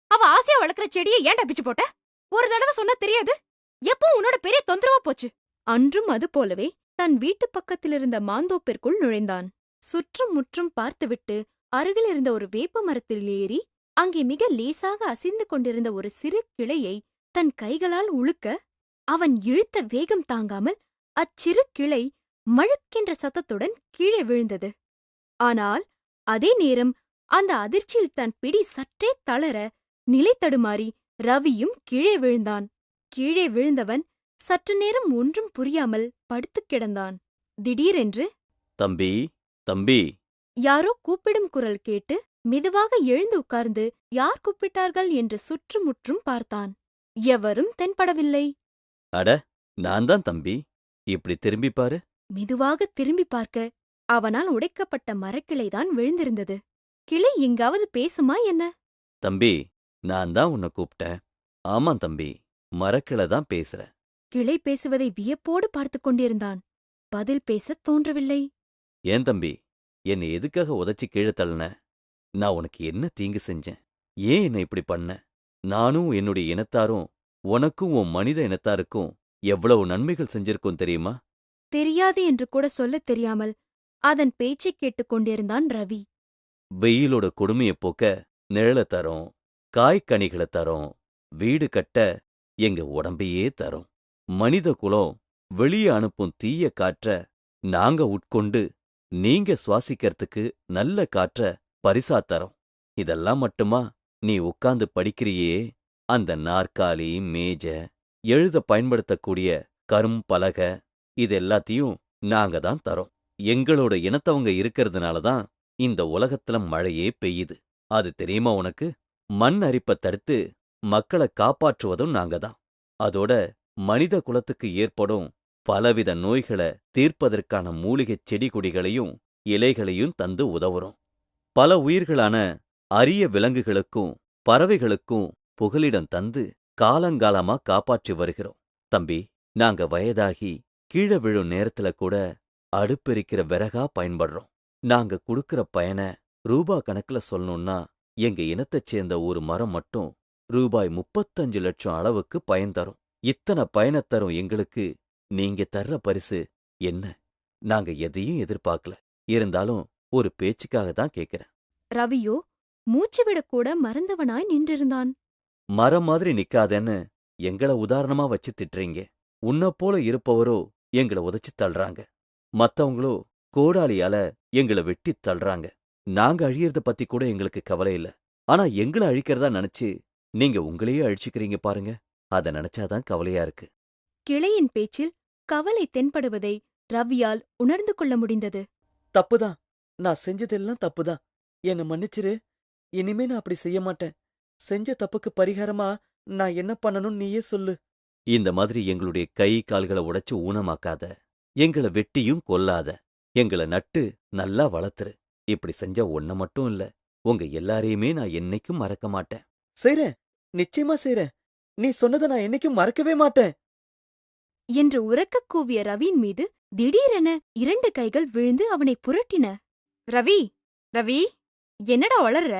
அவ ஆசையா வளர்க்கிற செடிய ஏன்டா பிச்சு போட்ட? ஒரு தடவை சொன்னா தெரியாது? எப்போ உன்னோட பெரிய தொந்தரவா போச்சு? அன்றும் அது போலவே தன் வீட்டு பக்கத்திலிருந்த மாந்தோப்பிற்குள் நுழைந்தான். சுற்றும் முற்றும் பார்த்துவிட்டு அருகில் இருந்த ஒரு வேப்ப மரத்தில் ஏறி அங்கே மிக லேசாக அசைந்து கொண்டிருந்த ஒரு சிறு கிளையை தன் கைகளால் உழுக்க அவன் இழுத்த வேகம் தாங்காமல் அச்சிறு கிளை மழுக்கென்ற சத்தத்துடன் கீழே விழுந்தது. ஆனால் அதே நேரம் அந்த அதிர்ச்சியில் தன் பிடி சற்றே தளர நிலை தடுமாறி ரவியும் கீழே விழுந்தான். கீழே விழுந்தவன் சற்று நேரம் ஒன்றும் புரியாமல் படுத்துக் கிடந்தான். திடீரென்று, தம்பி, தம்பி, யாரோ கூப்பிடும் குரல் கேட்டு மெதுவாக எழுந்து உட்கார்ந்து யார் கூப்பிட்டார்கள் என்று சுற்றுமுற்றும் பார்த்தான். எவரும் தென்படவில்லை. அட, நான் தான் தம்பி. இப்படி திரும்பி பாரு. மெதுவாக திரும்பி பார்க்க அவனால் உடைக்கப்பட்ட மரக்கிளைதான் விழுந்திருந்தது. கிளை எங்காவது பேசுமா என்ன? தம்பி, நான் தான் உன்னை கூப்பிட்டேன். ஆமாம் தம்பி, மரக்கிளை தான் பேசுற. கிளை பேசுவதை வியப்போடு பார்த்துக் கொண்டிருந்தான். பதில் பேசத் தோன்றவில்லை. ஏன் தம்பி, என்னை எதுக்காக உதைச்சி கீழே தள்ளின? நான் உனக்கு என்ன தீங்கு செஞ்சேன்? ஏன் என்னை இப்படி பண்ண? நானும் என்னுடைய இனத்தாரும் உனக்கும் உன் மனித இனத்தாருக்கும் எவ்வளவு நன்மைகள் செஞ்சிருக்கோம் தெரியுமா? தெரியாது என்று கூட சொல்லத் தெரியாமல் அதன் பேச்சைக் கேட்டுக் கொண்டிருந்தான் ரவி. வெயிலோட கொடுமையைப் போக்க நிழலை தரோம், காய்கனிகளை தரோம், வீடு கட்ட எங்க உடம்பையே தரோம். மனித குலம் வெளியே அனுப்பும் தீய காற்ற நாங்க உட்கொண்டு நீங்க சுவாசிக்கிறதுக்கு நல்ல காற்ற பரிசா தரோம். இதெல்லாம் மட்டுமா நீ உட்கார்ந்து படிக்கிறியே அந்த நாற்காலி, மேஜ, எழுத பயன்படுத்தக்கூடிய கரும்பலக, இது எல்லாத்தையும் நாங்க தான் தரோம். எங்களோட இனத்தவங்க இருக்கிறதுனால தான் இந்த உலகத்துல மழையே பெய்யுது. அது தெரியுமா உனக்கு? மண் அரிப்பை தடுத்து மக்களை காப்பாற்றுவதும் நாங்க தான். அதோட மனித குலத்துக்கு ஏற்படும் பலவித நோய்களை தீர்ப்பதற்கான மூலிகைச் செடி கொடிகளையும் இலைகளையும் தந்து உதவுறோம். பல உயிர்களான அரிய விலங்குகளுக்கும் பறவைகளுக்கும் புகலிடம் தந்து காலங்காலமா காப்பாற்றி வருகிறோம். தம்பி, நாங்க வயதாகி கீழே விழும் நேரத்துல கூட அடுப்பெரிக்கிற விறகா பயன்படுறோம். நாங்க குடுக்கிற பயனை ரூபா கணக்குல சொல்லணும்னா எங்க இனத்தைச் சேர்ந்த ஒரு மரம் மட்டும் ரூபாய் 35 லட்சம் அளவுக்கு பயன் தரும். இத்தனை பயனைத் தரும் எங்களுக்கு நீங்க தர்ற பரிசு என்ன? நாங்க எதையும் எதிர்பார்க்கல. இருந்தாலும் ஒரு பேச்சுக்காக தான் கேக்குறேன். ரவியோ மூச்சு விடக்கூட மறந்தவனாய் நின்றிருந்தான். மரம் மாதிரி நிக்காதேன்னு எங்கள உதாரணமா வச்சு திட்டுறீங்க. உன்னை போல இருப்பவரோ எங்களை உதைச்சு தள்ளுறாங்க. மத்தவங்களோ கோடாலியால எங்களை வெட்டித் தள்ளுறாங்க. நாங்க அழியறத பத்தி கூட எங்களுக்கு கவலை இல்ல. ஆனா எங்களை அழிக்கிறதா நினைச்சு நீங்க உங்களையே அழிச்சுக்கிறீங்க பாருங்க. அத நினைச்சாதான் கவலையா இருக்கு. கிளையின் பேச்சில் கவலை தென்படுவதை ரவியால் உணர்ந்து கொள்ள முடிந்தது. தப்புதான், நான் செஞ்சதெல்லாம் தப்புதான். என்ன மன்னிச்சிரு. இனிமே நான் அப்படி செய்ய மாட்டேன். செஞ்ச தப்புக்கு பரிகாரமா நான் என்ன பண்ணணும் நீயே சொல்லு. இந்த மாதிரி எங்களுடைய கை கால்களை உடைச்சு ஊனமாக்காத, எங்களை வெட்டியும் கொல்லாத, எங்களை நட்டு நல்லா வளர்த்துரு. இப்படி செஞ்ச ஒன்ன மட்டும் இல்ல, உங்க எல்லாரையுமே நான் என்னைக்கும் மறக்க மாட்டேன். செய்றேன், நிச்சயமா செய்றேன். நீ சொன்னதை நான் என்னைக்கும் மறக்கவே மாட்டேன் என்று உரக்கக் கூவிய ரவியின் மீது திடீரென 2 கைகள் விழுந்து அவனை புரட்டின. ரவி, ரவி, என்னடா வளர்ற?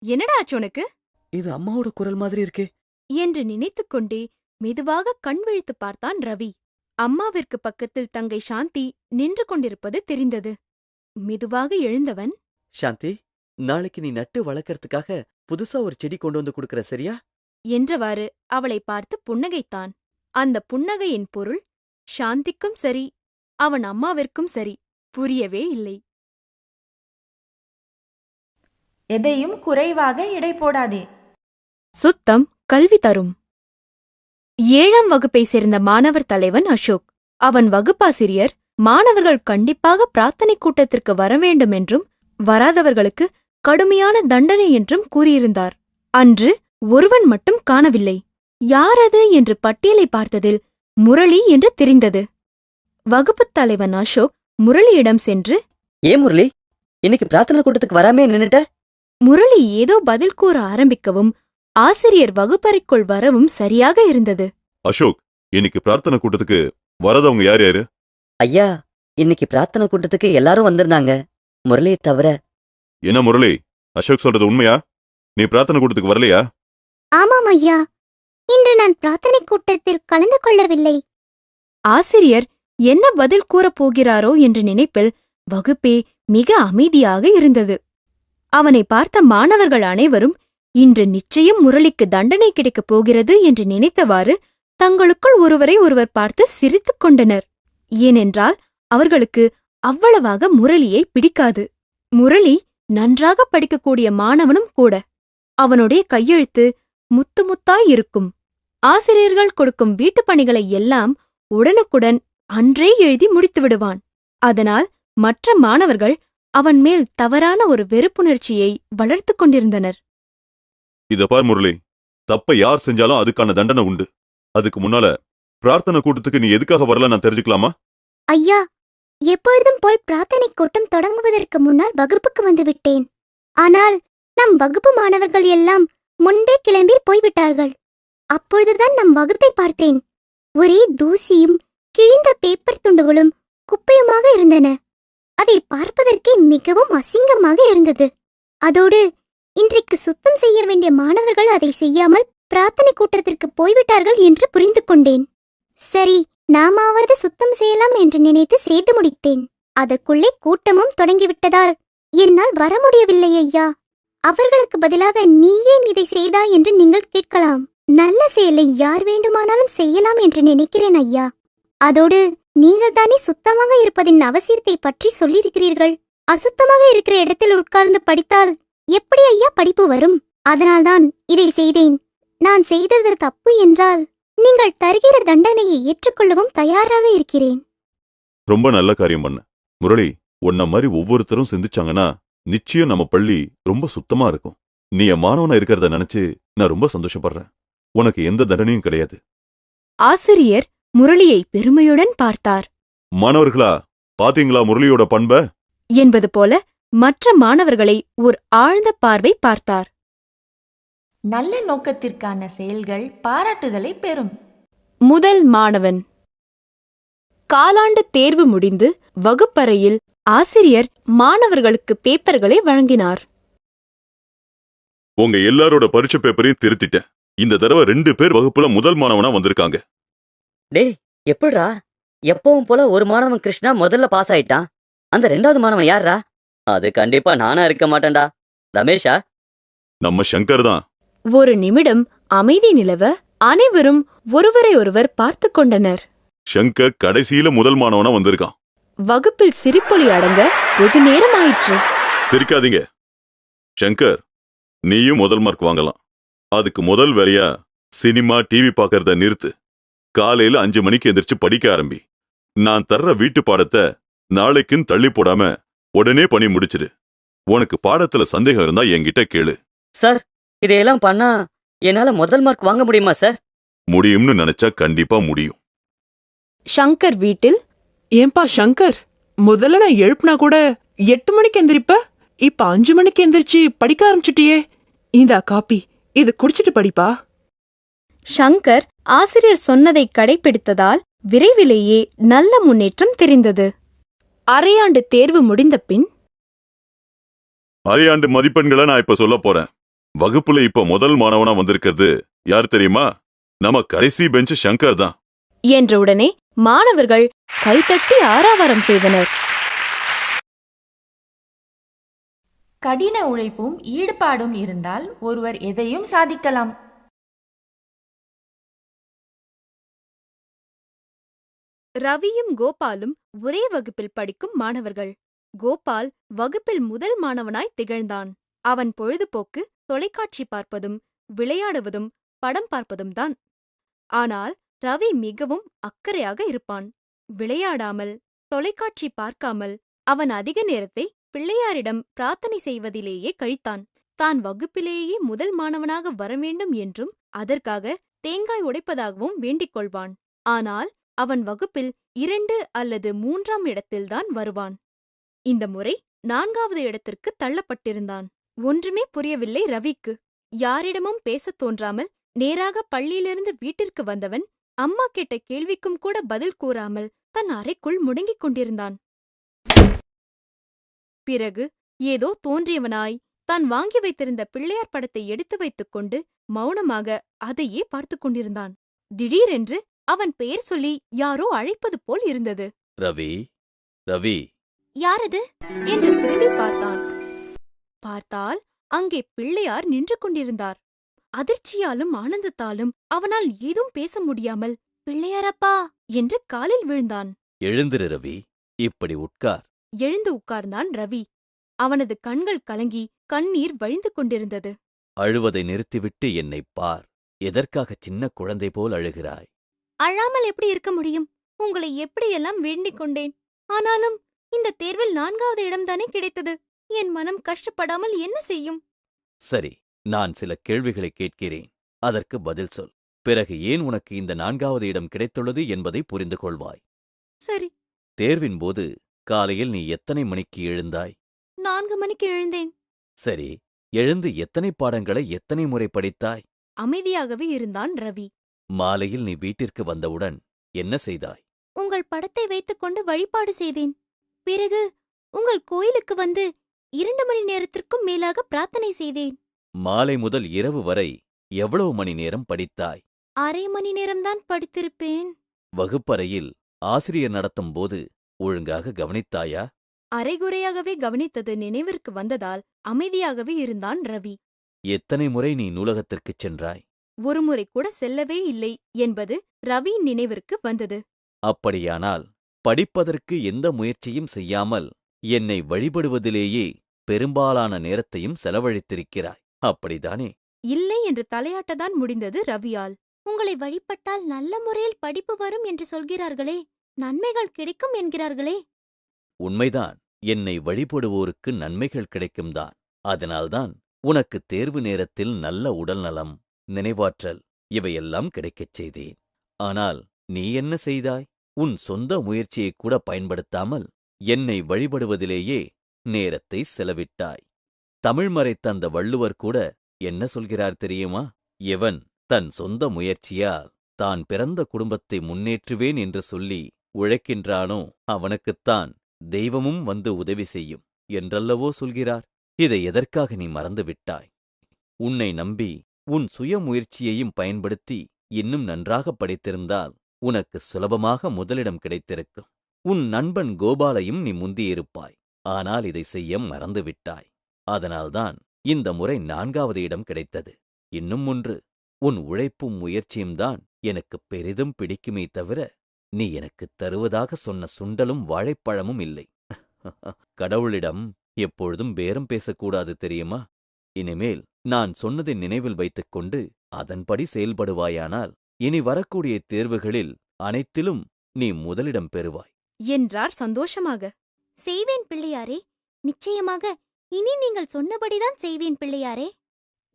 என்னடா ஆச்சு உனக்கு? இது அம்மாவோட குரல் மாதிரி இருக்கே. என்று நினைத்துக்கொண்டே மெதுவாக கண் விழித்து பார்த்தான் ரவி. அம்மாவிற்கு பக்கத்தில் தங்கை சாந்தி நின்று கொண்டிருப்பது தெரிந்தது. மெதுவாக எழுந்தவன், சாந்தி, நாளைக்கு நீ நட்டு வளர்க்கறதுக்காக புதுசா ஒரு செடி கொண்டு வந்து கொடுக்கற, சரியா? என்றவாறு அவளை பார்த்து புன்னகைத்தான். அந்த புன்னகையின் பொருள் சாந்திக்கும் சரி, அவன் அம்மாவிற்கும் சரி புரியவே இல்லை. எதையும் குறைவாக எடை போடாதே. சுத்தம் கல்வி தரும். 7ஆம் வகுப்பை சேர்ந்த மாணவர் தலைவன் அசோக். அவன் வகுப்பாசிரியர் மாணவர்கள் கண்டிப்பாக பிரார்த்தனை கூட்டத்திற்கு வரவேண்டும் என்றும் வராதவர்களுக்கு கடுமையான தண்டனை என்றும் கூறியிருந்தார். அன்று ஒருவன் மட்டும் காணவில்லை. யாரது என்று பட்டியலை பார்த்ததில் முரளி என்று தெரிந்தது. வகுப்புத் தலைவன் அசோக் முரளியிடம் சென்று, ஏன் முரளி, இன்னைக்கு பிரார்த்தனை கூட்டத்துக்கு வராமே நின்னுட்ட? முரளி ஏதோ பதில் கூற ஆரம்பிக்கவும் ஆசிரியர் வகுப்பறைக்குள் வரவும் சரியாக இருந்தது. அசோக், இன்னைக்கு பிரார்த்தனை கூட்டத்துக்கு வரதவங்க யார் யாரு? ஐயா, இன்னைக்கு பிரார்த்தனை கூட்டத்துக்கு எல்லாரும் வந்திருந்தாங்க, முரளியை தவிர. என்ன முரளி, அசோக் சொல்றது உண்மையா? நீ பிரார்த்தனை கூட்டத்துக்கு வரலையா? ஆமாம் ஐயா, இன்று நான் பிரார்த்தனை கூட்டத்தில் கலந்து கொள்ளவில்லை. ஆசிரியர் என்ன பதில் கூறப் போகிறாரோ என்ற நினைப்பில் வகுப்பே மிக அமைதியாக இருந்தது. அவனை பார்த்த மாணவர்கள் அனைவரும் இன்று நிச்சயம் முரளிக்கு தண்டனை கிடைக்கப் போகிறது என்று நினைத்தவாறு தங்களுக்குள் ஒருவரை ஒருவர் பார்த்து சிரித்துக் கொண்டனர். ஏனென்றால் அவர்களுக்கு அவ்வளவாக முரளியை பிடிக்காது. முரளி நன்றாக படிக்கக்கூடிய மாணவனும் கூட. அவனுடைய கையெழுத்து முத்து முத்தாய் இருக்கும். ஆசிரியர்கள் கொடுக்கும் வீட்டுப் பணிகளை எல்லாம் உடனுக்குடன் அன்றே எழுதி முடித்து விடுவான். அதனால் மற்ற மாணவர்கள் அவன் மேல் தவறான ஒரு வெறுப்புணர்ச்சியை வளர்த்துக் கொண்டிருந்தனர். இத பார் முரளி, தப்ப யார் செஞ்சாலும் அதுக்கான தண்டனை உண்டு. அதுக்கு முன்னால பிரார்த்தனை கூட்டத்துக்கு நீ எதுக்காக வரல நான் தெரிஞ்சுக்கலாமா? ஐயா, எப்பொழுதும் போல் பிரார்த்தனை கூட்டம் தொடங்குவதற்கு முன்னால் வகுப்புக்கு வந்து விட்டேன். ஆனால் நம் வகுப்பு மாணவர்கள் எல்லாம் முன்பே கிளம்பி போய்விட்டார்கள். அப்பொழுதுதான் நம் வகுப்பை பார்த்தேன். ஒரே தூசியும் கிழிந்த பேப்பர் துண்டுகளும் குப்பையுமாக இருந்தன. அதை பார்ப்பதற்கே மிகவும் அசிங்கமாக இருந்தது. அதோடு இன்றைக்கு சுத்தம் செய்ய வேண்டிய மாணவர்கள் அதை செய்யாமல் பிரார்த்தனை கூட்டத்திற்கு போய்விட்டார்கள் என்று புரிந்து கொண்டேன். சரி, நாமாவது சுத்தம் செய்யலாம் என்று நினைத்து செய்து முடித்தேன். அதற்குள்ளே கூட்டமும் தொடங்கிவிட்டதால் என்னால் வர முடியவில்லை ஐயா. அவர்களுக்கு பதிலாக நீ ஏன் இதை செய்தாய் என்று நீங்கள் கேட்கலாம். நல்ல செயலை யார் வேண்டுமானாலும் செய்யலாம் என்று நினைக்கிறேன் ஐயா. அதோடு நீங்கள் தானே சுத்தமாக இருப்பதின் அவசியத்தை பற்றி சொல்லியிருக்கிறீர்கள். அசுத்தமாக இருக்கிற இடத்தில் உட்கார்ந்து படித்தால் எப்படி ஐயா படிப்பு வரும்? அதனால்தான் இதை செய்தேன். நான் செய்தது தப்பு என்றால் நீங்கள் தருகிற தண்டனையை ஏற்றுக்கொள்ளவும் தயாராக இருக்கிறேன். ரொம்ப நல்ல காரியம் பண்ண முரளி. உன்ன மாதிரி ஒவ்வொருத்தரும் சிந்திச்சாங்கன்னா நிச்சயம் நம்ம பள்ளி ரொம்ப சுத்தமா இருக்கும். நீ என் மாணவனா இருக்கிறத நினைச்சு நான் ரொம்ப சந்தோஷப்படுறேன். உனக்கு எந்த தண்டனையும் கிடையாது. ஆசிரியர் முரளியை பெருமையுடன் பார்த்தார். மாணவர்களா, பாத்தீங்களா முரளியோட பண்ப என்பது போல மற்ற மாணவர்களை ஒரு ஆழ்ந்த பார்வை பார்த்தார். நல்ல நோக்கத்திற்கான செயல்கள் பாராட்டுதலை பெறும். முதல் மாணவன். காலாண்டு தேர்வு முடிந்து வகுப்பறையில் ஆசிரியர் மாணவர்களுக்கு பேப்பர்களை வழங்கினார். உங்க எல்லாரோட பரீட்சை பேப்பரையும் திருத்திட்டேன். இந்த தடவை 2 பேர் வகுப்புல முதல் மாணவனா வந்திருக்காங்க. டேய், எப்படிடா? எப்பவும் போல ஒரு மாணவன் கிருஷ்ணா முதல்ல பாஸ் ஆயிட்டான். அந்த 2வது மாணவன் யாரா? அது கண்டிப்பா நானா இருக்க மாட்டேன்டா. ரமேஷா? நம்ம சங்கர் தான். ஒரு நிமிடம் அமைதி நிலவ அனைவரும் ஒருவரை ஒருவர் பார்த்து கொண்டனர். சங்கர் கடைசியில முதல் மாணவனா வந்திருக்கான். வகுப்பில் சிரிப்பொலி அடங்க வெகு நேரம் ஆயிற்று. சிரிக்காதீங்க. சங்கர், நீயும் முதல் மார்க் வாங்கலாம். அதுக்கு முதல் வேலையா சினிமா டிவி பாக்கறத நிறுத்து. காலையில 5 மணிக்கு எந்திரிச்சு படிக்க ஆரம்பி. நான் தர்ற வீட்டு பாடத்தை நாளைக்குன்னு தள்ளி போடாம உடனே பண்ணி முடிச்சிடு. உனக்கு பாடத்துல சந்தேகம் இருந்தா என்கிட்ட கேளு. சார், இதையெல்லாம் பண்ணா என்னால முதல் மார்க் வாங்க முடியுமா சார்? முடியும்னு நினைச்சா கண்டிப்பா முடியும். சங்கர் வீட்டில். ஏன்பா சங்கர், முதல்ல நான் எழுப்புனா கூட 8 மணிக்கு எந்திரிப்ப, இப்ப 5 மணிக்கு எந்திரிச்சு படிக்க ஆரம்பிச்சுட்டியே. இந்தா காப்பி, இது குடிச்சிட்டு படிப்பா. சங்கர் ஆசிரியர் சொன்னதை கடைபிடித்ததால் விரைவிலேயே நல்ல முன்னேற்றம் தெரிந்தது. அரையாண்டு தேர்வு முடிந்த பின் அரையாண்டு மதிப்பெண்களை நான் இப்ப சொல்ல போறேன். வகுப்புல இப்ப முதல் மாணவனா வந்திருக்கிறது யார் தெரியுமா? நம்ம கடைசி பெஞ்ச் சங்கர் தான். என்றவுடனே மாணவர்கள் கைதட்டி ஆரவாரம் செய்தனர். கடின உழைப்பும் ஈடுபாடும் இருந்தால் ஒருவர் எதையும் சாதிக்கலாம். ரவியும் கோபாலும் ஒரே வகுப்பில் படிக்கும் மாணவர்கள். கோபால் வகுப்பில் முதல் மாணவனாய் திகழ்ந்தான். அவன் பொழுதுபோக்கு தொலைக்காட்சி பார்ப்பதும் விளையாடுவதும் படம் பார்ப்பதும் தான். ஆனால் ரவி மிகவும் அக்கறையாக இருப்பான். விளையாடாமல் தொலைக்காட்சி பார்க்காமல் அவன் அதிக நேரத்தை பிள்ளையாரிடம் பிரார்த்தனை செய்வதிலேயே கழித்தான். தான் வகுப்பிலேயே முதல் மாணவனாக வரவேண்டும் என்றும் அதற்காக தேங்காய் உடைப்பதாகவும் வேண்டிக் கொள்வான். ஆனால் அவன் வகுப்பில் 2 அல்லது 3ஆம் இடத்தில்தான் வருவான். இந்த முறை 4வது இடத்திற்கு தள்ளப்பட்டிருந்தான். ஒன்றுமே புரியவில்லை ரவிக்கு. யாரிடமும் பேசத் தோன்றாமல் நேராக பள்ளியிலிருந்து வீட்டிற்கு வந்தவன் அம்மா கேட்ட கேள்விக்கும் கூட பதில் கூறாமல் தன் அறைக்குள் முடங்கிக் கொண்டிருந்தான். பிறகு ஏதோ தோன்றியவனாய் தான் வாங்கி வைத்திருந்த பிள்ளையார் படத்தை எடுத்து வைத்துக் கொண்டு மௌனமாக அதையே பார்த்துக் கொண்டிருந்தான். திடீரென்று அவன் பெயர் சொல்லி யாரோ அழைப்பது போல் இருந்தது. ரவி, ரவி. யாரது என்று திரும்பி பார்த்தான். பார்த்தால் அங்கே பிள்ளையார் நின்று கொண்டிருந்தார். அதிர்ச்சியாலும் ஆனந்தத்தாலும் அவனால் ஏதும் பேச முடியாமல் பிள்ளையாரப்பா என்று காலில் விழுந்தான். எழுந்திரு ரவி, இப்படி உட்கார். எழுந்து உட்கார்ந்தான் ரவி. அவனது கண்கள் கலங்கி கண்ணீர் வழிந்து கொண்டிருந்தது. அழுவதை நிறுத்திவிட்டு என்னைப் பார். எதற்காக சின்ன குழந்தை போல் அழுகிறாய்? அழாமல் எப்படி இருக்க முடியும்? உங்களை எப்படியெல்லாம் வேண்டிக் கொண்டேன். ஆனாலும் இந்த தேர்வில் 4வது இடம்தானே கிடைத்தது. என் மனம் கஷ்டப்படாமல் என்ன செய்யும்? சரி, நான் சில கேள்விகளை கேட்கிறேன். அதற்கு பதில் சொல். பிறகு ஏன் உனக்கு இந்த 4வது இடம் கிடைத்துள்ளது என்பதை புரிந்து கொள்வாய். சரி. தேர்வின் போது காலையில் நீ எத்தனை மணிக்கு எழுந்தாய்? 4 மணிக்கு எழுந்தேன். சரி, எழுந்து எத்தனை பாடங்களை எத்தனை முறை படித்தாய்? அமைதியாகவே இருந்தான் ரவி. மாலையில் நீ வீட்டிற்கு வந்தவுடன் என்ன செய்தாய்? உங்கள் படத்தை வைத்துக்கொண்டு வழிபாடு செய்தேன். பிறகு உங்கள் கோயிலுக்கு வந்து 2 மணி நேரத்திற்கும் மேலாக பிரார்த்தனை செய்தேன். மாலை முதல் இரவு வரை எவ்வளவு மணி நேரம் படித்தாய்? அரை மணி நேரம்தான் படித்திருப்பேன். வகுப்பறையில் ஆசிரியர் நடத்தும் போது ஒழுங்காக கவனித்தாயா? அரைகுறையாகவே கவனித்தது நினைவிற்கு வந்ததால் அமைதியாகவே இருந்தான் ரவி. எத்தனை முறை நீ நூலகத்திற்குச் சென்றாய்? ஒருமுறை கூட செல்லவே இல்லை என்பது ரவியின் நினைவிற்கு வந்தது. அப்படியானால் படிப்பதற்கு எந்த முயற்சியும் செய்யாமல் என்னை வழிபடுவதிலேயே பெரும்பாலான நேரத்தையும் செலவழித்திருக்கிறாய், அப்படிதானே? இல்லை என்று தலையாட்டதான் முடிந்தது ரவியால். உங்களை வழிபட்டால் நல்ல முறையில் படிப்பு வரும் என்று சொல்கிறார்களே, நன்மைகள் கிடைக்கும் என்கிறார்களே. உண்மைதான், என்னை வழிபடுவோருக்கு நன்மைகள் கிடைக்கும்தான். அதனால்தான் உனக்கு தேர்வு நேரத்தில் நல்ல உடல்நலம், நினைவாற்றல் இவையெல்லாம் கிடைக்கச் செய்தேன். ஆனால் நீ என்ன செய்தாய்? உன் சொந்த முயற்சியைக் கூட பயன்படுத்தாமல் என்னை வழிபடுவதிலேயே நேரத்தை செலவிட்டாய். தமிழ்மறை தந்த வள்ளுவர் கூட என்ன சொல்கிறார் தெரியுமா? எவன் தன் சொந்த முயற்சியால் தான் பிறந்த குடும்பத்தை முன்னேற்றுவேன் என்று சொல்லி உழைக்கின்றானோ அவனுக்குத்தான் தெய்வமும் வந்து உதவி செய்யும் என்றல்லவோ சொல்கிறார். இதை எதற்காக நீ மறந்துவிட்டாய்? உன்னை நம்பி உன் சுய முயற்சியையும் பயன்படுத்தி இன்னும் நன்றாக படித்திருந்தால் உனக்கு சுலபமாக முதலிடம் கிடைத்திருக்கும். உன் நண்பன் கோபாலையும் நீ முந்தியிருப்பாய். ஆனால் இதை செய்ய மறந்துவிட்டாய். அதனால்தான் இந்த முறை 4வது இடம் கிடைத்தது. இன்னும் ஒன்று, உன் உழைப்பும் முயற்சியும் தான் எனக்கு பெரிதும் பிடிக்குமே தவிர நீ எனக்குத் தருவதாக சொன்ன சுண்டலும் வாழைப்பழமும் இல்லை. கடவுளிடம் எப்பொழுதும் பேரம் பேசக்கூடாது தெரியுமா? இனிமேல் நான் சொன்னதை நினைவில் வைத்துக்கொண்டு அதன்படி செயல்படுவாயானால் இனி வரக்கூடிய தேர்வுகளில் அனைத்திலும் நீ முதலிடம் பெறுவாய் என்றார் சந்தோஷமாக. செய்வேன் பிள்ளையாரே, நிச்சயமாக இனி நீங்கள் சொன்னபடிதான் செய்வேன் பிள்ளையாரே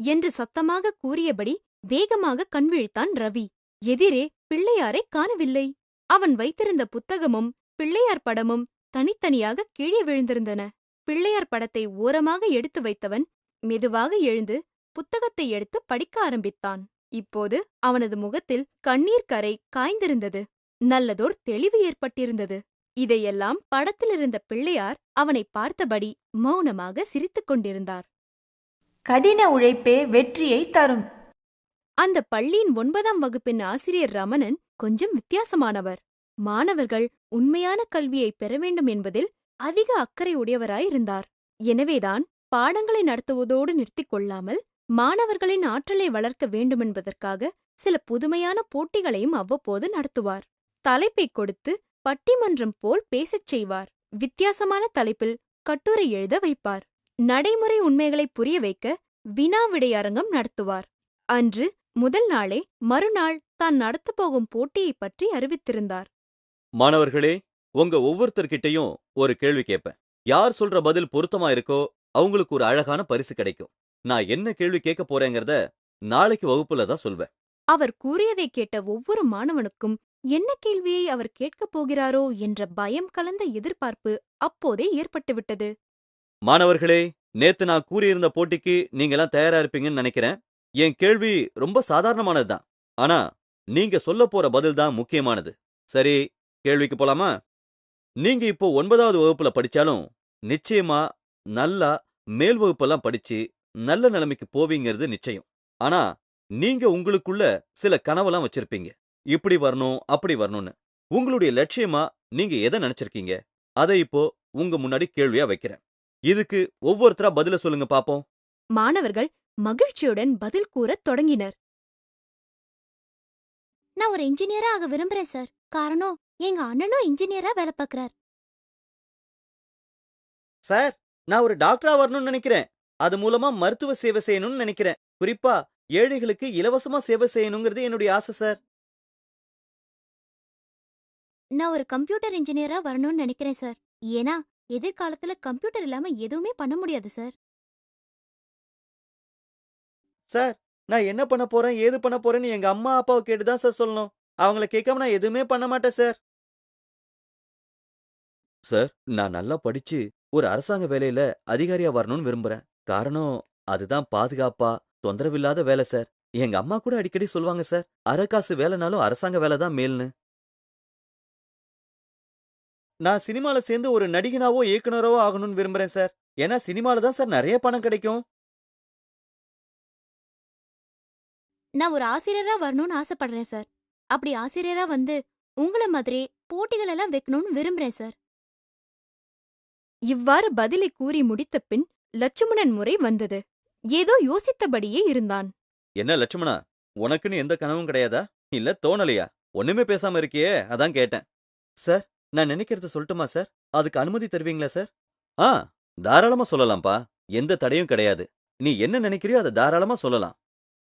என்று சத்தமாக கூறியபடி வேகமாக கண்விழித்தான் ரவி. எதிரே பிள்ளையாரை காணவில்லை. அவன் வைத்திருந்த புத்தகமும் பிள்ளையார் படமும் தனித்தனியாக கீழே விழுந்திருந்தன. பிள்ளையார் படத்தை ஓரமாக எடுத்து வைத்தவன் மெதுவாக எழுந்து புத்தகத்தை எடுத்து படிக்க ஆரம்பித்தான். இப்போது அவனது முகத்தில் கண்ணீர் கரை காய்ந்திருந்தது. நல்லதோர் தெளிவு ஏற்பட்டிருந்தது. இதையெல்லாம் படத்திலிருந்த பிள்ளையார் அவனை பார்த்தபடி மௌனமாக சிரித்துக் கொண்டிருந்தார். கடின உழைப்பே வெற்றியை தரும். அந்த பள்ளியின் 9ஆம் வகுப்பின் ஆசிரியர் ரமணன் கொஞ்சம் வித்தியாசமானவர். மாணவர்கள் உண்மையான கல்வியை பெற வேண்டும் என்பதில் அதிக அக்கறை உடையவராயிருந்தார். எனவேதான் பாடங்களை நடத்துவதோடு நிறுத்திக் கொள்ளாமல் மாணவர்களின் ஆற்றலை வளர்க்க வேண்டுமென்பதற்காக சில புதுமையான போட்டிகளையும் அவ்வப்போது நடத்துவார். தலைப்பைக் கொடுத்து பட்டிமன்றம் போல் பேசச் செய்வார். வித்தியாசமான தலைப்பில் கட்டுரை எழுத வைப்பார். நடைமுறை உண்மைகளை புரிய வைக்க வினா விடை அரங்கம் நடத்துவார். அன்று முதல் நாளே மறுநாள் தான் நடத்தப் போகும் போட்டியைப் பற்றி அறிவித்திருந்தார். மாணவர்களே, உங்க ஒவ்வொருத்தர்கிட்டயும் ஒரு கேள்வி கேட்பேன். யார் சொல்ற பதில் பொருத்தமா இருக்கோ அவங்களுக்கு ஒரு அழகான பரிசு கிடைக்கும். நான் என்ன கேள்வி கேட்க போறேங்கிறத நாளைக்கு வகுப்புல தான் சொல்வேன். அவர் கூறியதை கேட்ட ஒவ்வொரு மாணவனுக்கும் என்ன கேள்வியை அவர் கேட்கப் போகிறாரோ என்ற பயம் கலந்த எதிர்பார்ப்பு அப்போதே ஏற்பட்டுவிட்டது. மாணவர்களே, நேத்து நான் கூறியிருந்த போட்டிக்கு நீங்கெல்லாம் தயாரா இருப்பீங்கன்னு நினைக்கிறேன். என் கேள்வி ரொம்ப சாதாரணமானதுதான். ஆனா நீங்க சொல்ல போற பதில் தான் முக்கியமானது. சரி, கேள்விக்கு போலாமா? நீங்க இப்போ 9வது வகுப்புல படிச்சாலும் நிச்சயமா நல்லா மேல் வகுப்பெல்லாம் படிச்சு நல்ல நிலைமைக்கு போவீங்கிறது நிச்சயம். ஆனா நீங்க உங்களுக்குள்ள சில கனவெல்லாம் வச்சிருப்பீங்க. இப்படி வரணும், அப்படி வரணும்னு. உங்களுடைய லட்சியமா நீங்க எதை நினைச்சிருக்கீங்க? அதை இப்போ உங்க முன்னாடி கேள்வியா வைக்கிறேன். இதுக்கு ஒவ்வொருத்தரா பதில சொல்லுங்க பாப்போம். மாணவர்கள் மகிழ்ச்சியுடன் பதில் கூறத் தொடங்கினர். நான் ஒரு இன்ஜினியரா ஆக விரும்புறேன் சார். காரணம் எங்க அண்ணனும் இன்ஜினியரா வேலை பார்க்கறார். சார், நான் ஒரு டாக்டரா வரணும்னு நினைக்கிறேன். அது மூலமா மருத்துவ சேவை செய்யணும்னு நினைக்கிறேன். குறிப்பா ஏழைகளுக்கு இலவசமா சேவை செய்யணுங்கிறது என்னுடைய ஆசை சார். நான் ஒரு கம்ப்யூட்டர் இன்ஜினியரா வரணும்னு நினைக்கிறேன் சார். ஏன்னா எதிர்காலத்துல கம்ப்யூட்டர் இல்லாம எதுவுமே பண்ண முடியாது சார். சார், நான் என்ன பண்ண போறேன், ஏது பண்ண போறேன்னு எங்க அம்மா அப்பாவை கேட்டுதான் சார் சொல்லணும். அவங்கள கேட்காம நான் எதுவுமே பண்ண மாட்டேன் சார். சார், நான் நல்லா படிச்சு ஒரு அரசாங்க வேலையில அதிகாரியா வரணும்னு விரும்புறேன். காரணம் அதுதான் பாதுகாப்பா தொந்தரவில்லாத வேலை சார். எங்க அம்மா கூட அடிக்கடி சொல்லுவாங்க சார், அரைக்காசு வேலைனாலும் அரசாங்க வேலை தான் மேல்னு. நான் சினிமால சேர்ந்து ஒரு நடிகனாவோ இயக்குனராவோ ஆகணும்னு விரும்புறேன் சார். ஏன்னா சினிமால தான் சார் நிறைய பணம் கிடைக்கும். நான் ஒரு ஆசிரியரா வரணும்னு ஆசைப்படுறேன் சார். அப்படி ஆசிரியரா வந்து உங்கள மாதிரி போட்டிகள் எல்லாம் வைக்கணும்னு விரும்புறேன் சார். இவ்வாறு பதிலை கூறி முடித்த பின் லட்சுமணன் முறை வந்தது. ஏதோ யோசித்தபடியே இருந்தான். என்ன லட்சுமணா, உனக்குன்னு எந்த கனவும் கிடையாதா? இல்ல தோணலையா? ஒண்ணுமே பேசாம இருக்கியே, அதான் கேட்டேன். சார், நான் நினைக்கிறத சொல்லட்டுமா சார்? அதுக்கு அனுமதி தருவீங்களா சார்? ஆ, தாராளமா சொல்லலாம்ப்பா. எந்த தடையும் கிடையாது. நீ என்ன நினைக்கிறியோ அதை தாராளமா சொல்லலாம்.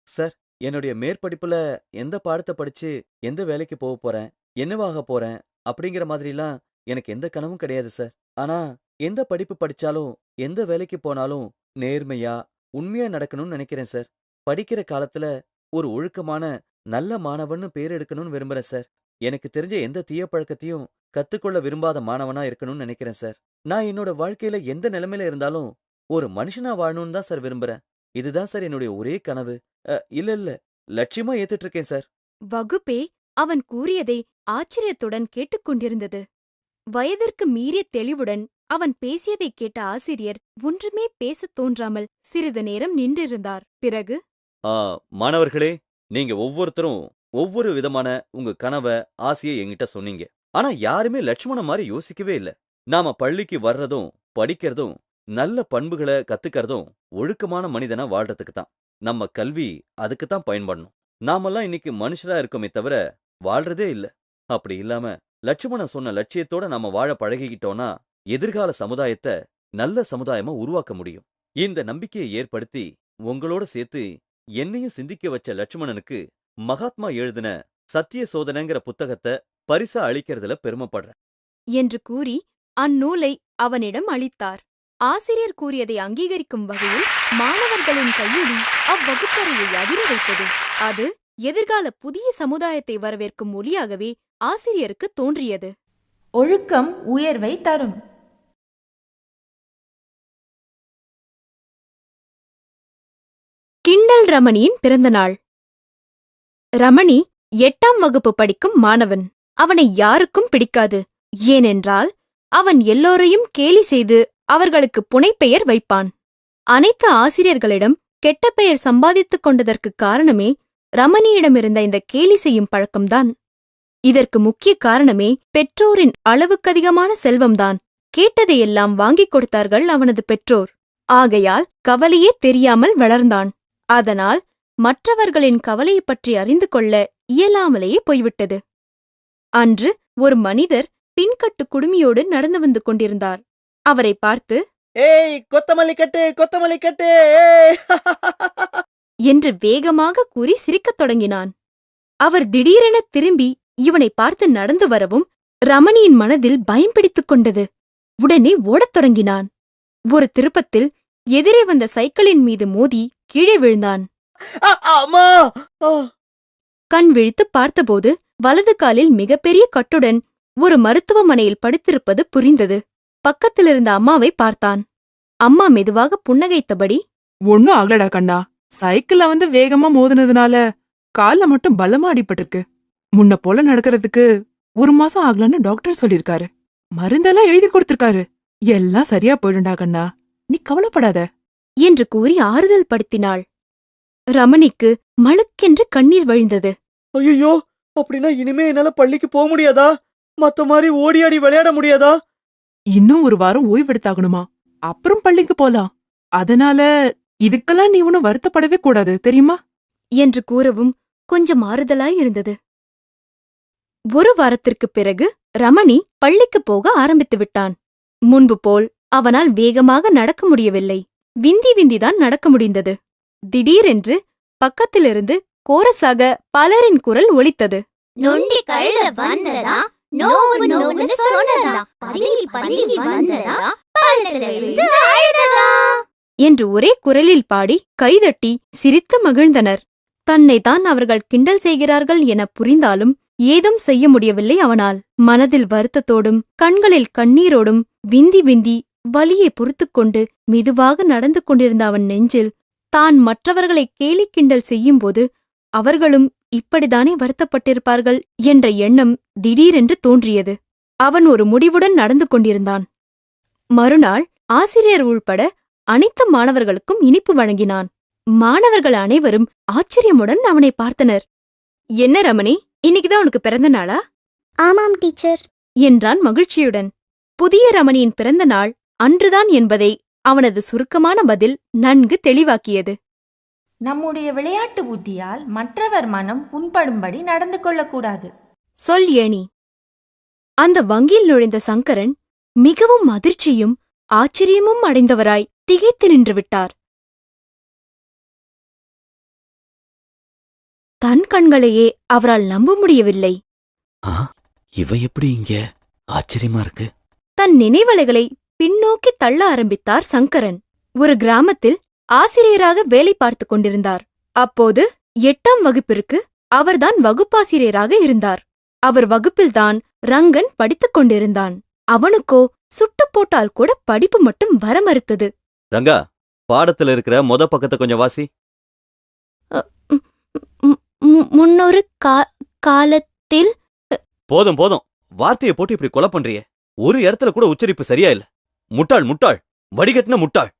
சார், என்னுடைய மேற்படிப்புல எந்த பாடத்தை படிச்சு எந்த வேலைக்கு போக போறேன், என்னவாக போறேன் அப்படிங்கிற மாதிரிலாம் எனக்கு எந்த கனவும் கிடையாது சார். ஆனா எந்த படிப்பு படிச்சாலும் எந்த வேலைக்கு போனாலும் நேர்மையா உண்மையா நடக்கணும்னு நினைக்கிறேன் சார். படிக்கிற காலத்துல ஒரு ஒழுக்கமான நல்ல மாணவன்னு பேர் எடுக்கணும்னு விரும்புறேன் சார். எனக்கு தெரிஞ்ச எந்த தீய பழக்கத்தையும் கத்துக்கொள்ள விரும்பாத மாணவனா இருக்கணும்னு நினைக்கிறேன் சார். நான் என்னோட வாழ்க்கையில எந்த நிலைமையில இருந்தாலும் ஒரு மனுஷனா வாழணும்னு தான் சார் விரும்புறேன். இதுதான் சார் என்னுடைய ஒரே கனவு. இல்ல லட்சியமா ஏத்துட்டு இருக்கேன் சார். வகுப்பே அவன் கூறியதை ஆச்சரியத்துடன் கேட்டுக்கொண்டிருந்தது. வயதிற்கு மீறிய தெளிவுடன் அவன் பேசியதைக் கேட்ட ஆசிரியர் ஒன்றுமே பேசத் தோன்றாமல் சிறிது நேரம் நின்றிருந்தார். பிறகு, மாணவர்களே, நீங்க ஒவ்வொருத்தரும் ஒவ்வொரு விதமான உங்க கனவ ஆசையை என்கிட்ட சொன்னீங்க. ஆனா யாருமே லட்சுமணன் மாதிரி யோசிக்கவே இல்ல. நாம பள்ளிக்கு வர்றதும் படிக்கிறதும் நல்ல பண்புகளை கத்துக்கிறதும் ஒழுக்கமான மனிதனா வாழ்றதுக்கு தான். நம்ம கல்வி அதுக்கு தான் பயன்படணும். நாமெல்லாம் இன்னைக்கு மனுஷரா இருக்கோமே தவிர வாழ்றதே இல்ல. அப்படி இல்லாம லட்சுமணன் சொன்ன லட்சியத்தோட நாம வாழ பழகிக்கிட்டோம்னா எதிர்கால சமுதாயத்தை நல்ல சமுதாயமா உருவாக்க முடியும். இந்த நம்பிக்கையை ஏற்படுத்தி உங்களோட சேர்த்து என்னையும் சிந்திக்க வச்ச லட்சுமணனுக்கு மகாத்மா எழுதின சத்திய சோதனைங்கிற புத்தகத்தை பரிசா அளிக்கிறதுல பெருமைப்படுறேன் என்று கூறி அந்நூலை அவனிடம் அளித்தார். ஆசிரியர் கூறியதை அங்கீகரிக்கும் வகையில் மாணவர்களின் கையொலி அவ்வகுப்பறையை அதிர வைத்தது. அது எதிர்கால புதிய சமுதாயத்தை வரவேற்கும் ஒலியாகவே ஆசிரியருக்கு தோன்றியது. ஒழுக்கம் உயர்வை தரும். கிண்டல் ரமணியின் பிறந்தநாள். ரமணி 8ஆம் வகுப்பு படிக்கும் மாணவன். அவனை யாருக்கும் பிடிக்காது. ஏனென்றால் அவன் எல்லோரையும் கேலி செய்து அவர்களுக்கு புனைப்பெயர் வைப்பான். அனைத்து ஆசிரியர்களிடம் கெட்ட பெயர் சம்பாதித்துக் கொண்டதற்குக் காரணமே ரமணியிடமிருந்த இந்த கேலி செய்யும் பழக்கம்தான். இதற்கு முக்கிய காரணமே பெற்றோரின் அளவுக்கதிகமான செல்வம்தான். கேட்டதையெல்லாம் வாங்கிக் கொடுத்தார்கள் அவனது பெற்றோர். ஆகையால் கவலையே தெரியாமல் வளர்ந்தான். அதனால் மற்றவர்களின் கவலையைப் பற்றி அறிந்து கொள்ள இயலாமலேயே போய்விட்டது. அன்று ஒரு மனிதர் பின்கட்டு குடுமியோடு நடந்து வந்து கொண்டிருந்தார். அவரை பார்த்து, ஏய் கொத்தமல்லி கட்டு, கொத்தமல்லி கட்டு என்று வேகமாக கூறி சிரிக்கத் தொடங்கினான். அவர் திடீரென திரும்பி இவனை பார்த்து நடந்து வரவும் ரமணியின் மனதில் பயம் பிடித்துக் கொண்டது. உடனே ஓடத் தொடங்கினான். ஒரு திருப்பத்தில் எதிரே வந்த சைக்கிளின் மீது மோதி கீழே விழுந்தான். கண் விழித்து பார்த்தபோது வலது காலில் மிகப்பெரிய கட்டுடன் ஒரு மருத்துவமனையில் படுத்திருப்பது புரிந்தது. பக்கத்திலிருந்த அம்மாவை பார்த்தான். அம்மா மெதுவாக புன்னகைத்தபடி, ஒன்னும் ஆகலடா கண்ணா, சைக்கிள்ல வந்து வேகமா மோதினதுனால கால்ல மட்டும் பலமா அடிபட்டிருக்கு. முன்ன போல நடக்கிறதுக்கு 1 மாசம் ஆகலன்னு டாக்டர் சொல்லிருக்காரு. மருந்தெல்லாம் எழுதி கொடுத்திருக்காரு. எல்லாம் சரியா போயிடும்டா கண்ணா, நீ கவலைப்படாத என்று கூறி ஆறுதல் படுத்தினாள். ரமணிக்கு மழுக்கென்று கண்ணீர் வழிந்தது. ஐயோ, அப்படின்னா இனிமே என்னால பள்ளிக்கு போக முடியாதா? மத்த மாதிரி ஓடியாடி விளையாட முடியாதா? இன்னும் 1 வாரம் ஓய்வெடுத்தாகணுமா, அப்புறம் பள்ளிக்கு போலாம். அதனால இதுக்கெல்லாம் நீ ஒன்னும் வருத்தப்படவே கூடாது, தெரியுமா என்று கூறவும் கொஞ்சம் ஆறுதலாயிருந்தது. 1 வாரத்திற்குப் பிறகு ரமணி பள்ளிக்குப் போக ஆரம்பித்து விட்டான். முன்பு போல் அவனால் வேகமாக நடக்க முடியவில்லை. விந்தி விந்திதான் நடக்க முடிந்தது. திடீரென்று பக்கத்திலிருந்து கோரஸாக பலரின் குரல் ஒலித்தது. நொண்டி கழுத வந்ததா, நோவு நோவுன்னு சொன்னதா, பதுங்கி பதுங்கி வந்ததா, பள்ளத்துல விழுந்து அழுததா என்று ஒரே குரலில் பாடி கைதட்டி சிரித்து மகிழ்ந்தனர். தன்னைத்தான் அவர்கள் கிண்டல் செய்கிறார்கள் என புரிந்தாலும் ஏதும் செய்ய முடியவில்லை அவனால். மனதில் வருத்தத்தோடும் கண்களில் கண்ணீரோடும் விந்தி விந்தி வலியை பொறுத்துக்கொண்டு மெதுவாக நடந்து கொண்டிருந்த அவன் நெஞ்சில் தான் மற்றவர்களை கேலி கிண்டல் செய்யும்போது அவர்களும் இப்படித்தானே வருத்தப்பட்டிருப்பார்கள் என்ற எண்ணம் திடீரென்று தோன்றியது. அவன் ஒரு முடிவுடன் நடந்து கொண்டிருந்தான். மறுநாள் ஆசிரியர் உள்பட அனைத்து மாணவர்களுக்கும் இனிப்பு வழங்கினான். மாணவர்கள் அனைவரும் ஆச்சரியமுடன் அவனை பார்த்தனர். என்ன ரமணி, இன்னைக்குதான் உனக்கு பிறந்த நாளா? ஆமாம் டீச்சர் என்றான் மகிழ்ச்சியுடன். புதிய ரமணியின் பிறந்த நாள் அன்றுதான் என்பதை அவனது சுருக்கமான பதில் நன்கு தெளிவாக்கியது. நம்முடைய விளையாட்டு புத்தியால் மற்றவர் மனம் புண்படும்படி நடந்து கொள்ளக்கூடாது. சொல் ஏணி. அந்த வங்கியில் நுழைந்த சங்கரன் மிகவும் அதிர்ச்சியும் ஆச்சரியமும் அடைந்தவராய் திகைத்து நின்று விட்டார். தன் கண்களையே அவரால் நம்ப முடியவில்லை. இவ எப்படி இங்க? ஆச்சரியமா இருக்கு. தன் நினைவலைகளை பின்னோக்கி தள்ள ஆரம்பித்தார் சங்கரன். ஒரு கிராமத்தில் ஆசிரியராக வேலை பார்த்து கொண்டிருந்தார். அப்போது 8ஆம் வகுப்பிற்கு அவர்தான் வகுப்பாசிரியராக இருந்தார். அவர் வகுப்பில்தான் ரங்கன் படித்துக் கொண்டிருந்தான். அவனுக்கோ சுட்டு போட்டால் கூட படிப்பு மட்டும் வர மறுத்தது. ரங்கா, பாடத்துல இருக்கிற மொத பக்கத்தை கொஞ்சம் வாசி. முன்னொரு காலத்தில். போதும் போதும், வார்த்தையை போட்டு இப்படி கொலை பண்றியே. ஒரு இடத்துல கூட உச்சரிப்பு சரியா இல்ல. முட்டாள் முட்டாள், வடிகட்டின முட்டாள்.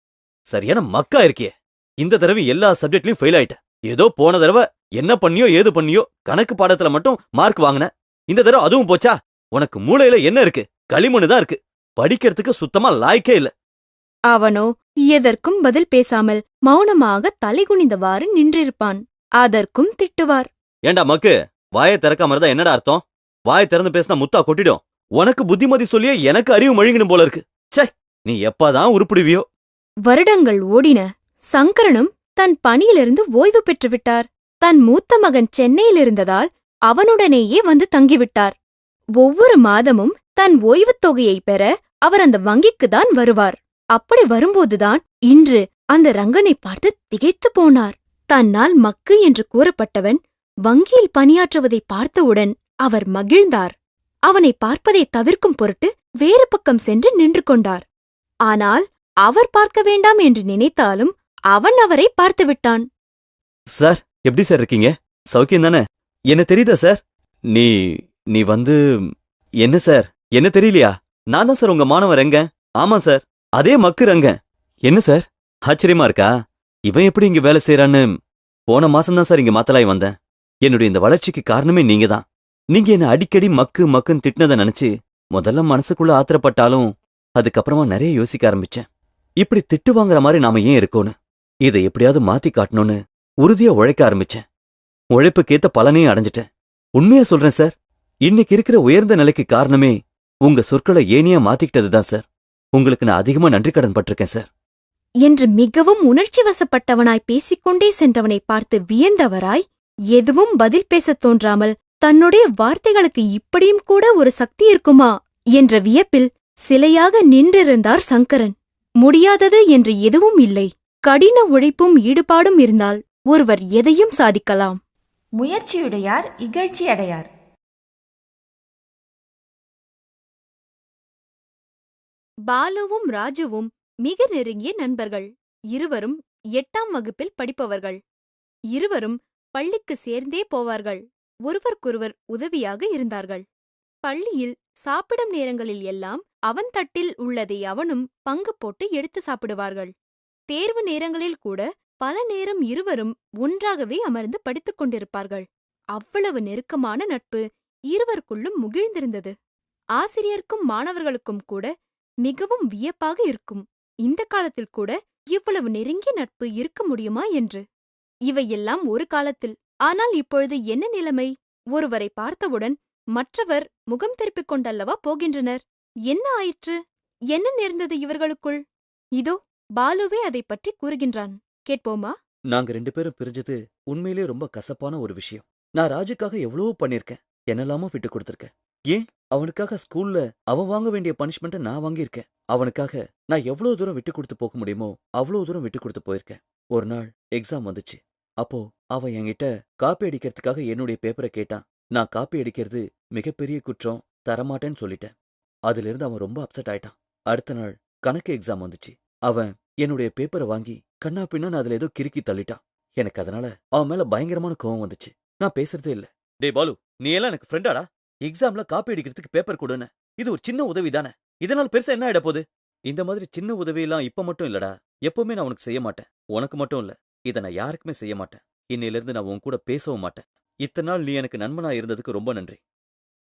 சரியான மக்கா இருக்கியே. இந்த தடவை எல்லா சப்ஜெக்ட்லயும் ஃபெயில் ஆயிட்ட. ஏதோ போன தடவை என்ன பண்ணியோ ஏது பண்ணியோ கணக்கு பாடத்துல மட்டும் மார்க் வாங்கின. இந்த தடவை அதுவும் போச்சா? உனக்கு மூளையில என்ன இருக்கு? களிமண்ணு தான் இருக்கு. படிக்கிறதுக்கு சுத்தமா லாய்க்கே இல்ல. அவனோ எதற்கும் பதில் பேசாமல் மௌனமாக தலைகுனிந்தவாறு நின்றிருப்பான். அதற்கும் திட்டுவார். ஏண்டா மக்கு, வாயை திறக்காம இருந்தா என்னடா அர்த்தம்? வாயை திறந்து பேசினா முத்தா கொட்டிடும். உனக்கு புத்திமதி சொல்லியே எனக்கு அறிவு மழுங்கணும் போல இருக்கு. சே, நீ எப்பதான் உருப்பிடுவியோ? வருடங்கள் ஓடின. சங்கரனும் தன் பணியிலிருந்து ஓய்வு பெற்றுவிட்டார். தன் மூத்த மகன் சென்னையில் இருந்ததால் அவனுடனேயே வந்து தங்கிவிட்டார். ஒவ்வொரு மாதமும் தன் ஓய்வுத் தொகையை பெற அவர் அந்த வங்கிக்குதான் வருவார். அப்படி வரும்போதுதான் இன்று அந்த ரங்கனை பார்த்து திகைத்து போனார். தன்னால் மக்கு என்று கூறப்பட்டவன் வங்கியில் பணியாற்றுவதை பார்த்தவுடன் அவர் மகிழ்ந்தார். அவனை பார்ப்பதை தவிர்க்கும் பொருட்டு வேறு பக்கம் சென்று நின்று கொண்டார். ஆனால் அவர் பார்க்க வேண்டாம் என்று நினைத்தாலும் அவன் அவரை பார்த்துவிட்டான். சார், எப்படி சார் இருக்கீங்க? சௌக்கியம் தானே? என்ன தெரியுதா சார்? நீ வந்து என்ன சார், என்ன தெரியலையா? நான் தான் சார் உங்க மாணவர் ரங்கன். ஆமா சார், அதே மக்கு ரங்கன். என்ன சார், ஆச்சரியமா இருக்கா? இவன் எப்படி இங்க வேலை செய்யறான்னு போன மாசம்தான் சார் இங்க மாத்தலாய் வந்தேன். என்னுடைய இந்த வளர்ச்சிக்கு காரணமே நீங்க தான். நீங்க என்ன அடிக்கடி மக்கு மக்குன்னு திட்டினதை நினைச்சு முதல்ல மனசுக்குள்ள ஆத்திரப்பட்டாலும் அதுக்கப்புறமா நிறைய யோசிக்க ஆரம்பிச்சேன். இப்படி திட்டு வாங்குற மாதிரி நாம ஏன் இருக்கோன்னு, இதை எப்படியாவது மாத்தி காட்டணும்னு உறுதியா உழைக்க ஆரம்பிச்சேன். உழைப்புக்கேத்த பலனையும் அடைஞ்சிட்டேன். உண்மையா சொல்றேன் சார், இன்னைக்கு இருக்கிற உயர்ந்த நிலைக்கு காரணமே உங்க சொற்களை ஏனியா மாத்திக்கிட்டதுதான் சார். உங்களுக்கு நான் அதிகமா நன்றி கடன் பட்டிருக்கேன் சார் என்று மிகவும் உணர்ச்சி வசப்பட்டவனாய் பேசிக்கொண்டே சென்றவனை பார்த்து வியந்தவராய், எதுவும் பதில் பேசத் தோன்றாமல் தன்னுடைய வார்த்தைகளுக்கு இப்படியும் கூட ஒரு சக்தி இருக்குமா என்ற வியப்பில் சிலையாக நின்றிருந்தார் சங்கரன். முடியாதது என்று எதுவும் இல்லை. கடின உழைப்பும் ஈடுபாடும் இருந்தால் ஒருவர் எதையும் சாதிக்கலாம். முயற்சியுடையார் இகழ்ச்சி அடையார். பாலுவும் ராஜுவும் மிக நெருங்கிய நண்பர்கள். இருவரும் 8ஆம் வகுப்பில் படிப்பவர்கள். இருவரும் பள்ளிக்கு சேர்ந்தே போவார்கள். ஒருவருக்கொருவர் உதவியாக இருந்தார்கள். பள்ளியில் சாப்பிடும் நேரங்களில் எல்லாம் அவன் தட்டில் உள்ளதை அவனும் பங்கு போட்டு எடுத்து சாப்பிடுவார்கள். தேர்வு நேரங்களில் கூட பல நேரம் இருவரும் ஒன்றாகவே அமர்ந்து படித்துக் கொண்டிருப்பார்கள். அவ்வளவு நெருக்கமான நட்பு இருவருக்குள்ளும் முகிழ்ந்திருந்தது. ஆசிரியருக்கும் மாணவர்களுக்கும் கூட மிகவும் வியப்பாக இருக்கும். இந்த காலத்தில் கூட இவ்வளவு நெருங்கிய நட்பு இருக்க முடியுமா என்று. இவையெல்லாம் ஒரு காலத்தில். ஆனால் இப்பொழுது என்ன நிலைமை? ஒருவரை பார்த்தவுடன் மற்றவர் முகம் திருப்பிக் கொண்டல்லவா போகின்றனர். என்ன ஆயிற்று? என்ன நேர்ந்தது இவர்களுக்குள்? இதோ பாலுவே அதைப் பற்றி கூறுகின்றான். கேட்போமா? நாங்க 2 பேரும் பிரிஞ்சது உண்மையிலே ரொம்ப கசப்பான ஒரு விஷயம். நான் ராஜுக்காக எவ்வளவோ பண்ணிருக்கேன். என்னெல்லாமோ விட்டு கொடுத்திருக்கேன். ஏன் அவனுக்காக ஸ்கூல்ல அவன் வாங்க வேண்டிய பனிஷ்மெண்ட்டை நான் வாங்கியிருக்கேன். அவனுக்காக நான் எவ்வளவு தூரம் விட்டு கொடுத்து போக முடியுமோ அவ்வளவு தூரம் விட்டு கொடுத்து போயிருக்கேன். ஒரு நாள் எக்ஸாம் வந்துச்சு. அப்போ அவன் என்கிட்ட காப்பி அடிக்கிறதுக்காக என்னுடைய பேப்பரை கேட்டான். நான் காப்பி அடிக்கிறது மிகப்பெரிய குற்றம், தரமாட்டேன்னு சொல்லிட்டேன். அதிலிருந்து அவன் ரொம்ப அப்செட் ஆயிட்டான். அடுத்த நாள் கணக்கு எக்ஸாம் வந்துச்சு. அவன் என்னுடைய பேப்பரை வாங்கி கண்ணா பின்னா அதுல ஏதோ கிறுக்கி தள்ளிட்டான். எனக்கு அதனால அவன் மேல பயங்கரமான கோவம் வந்துச்சு. நான் பேசுறதே இல்ல. டே பாலு, நீ எல்லாம் எனக்கு ஃப்ரெண்டாடா? எக்ஸாம்ல காப்பி அடிக்கிறதுக்கு பேப்பர் கொடுன்னு. இது ஒரு சின்ன உதவி தானே. இதனால் பெருசா என்ன ஆயிட போகுது? இந்த மாதிரி சின்ன உதவியெல்லாம் இப்ப மட்டும் இல்லடா, எப்பவுமே நான் உனக்கு செய்ய மாட்டேன். உனக்கு மட்டும் இல்ல, இதை நான் யாருக்குமே செய்ய மாட்டேன். இன்னையிலிருந்து நான் உன் கூட பேசவும் மாட்டேன். இத்தனை நாள் நீ எனக்கு நண்பனா இருந்ததுக்கு ரொம்ப நன்றி.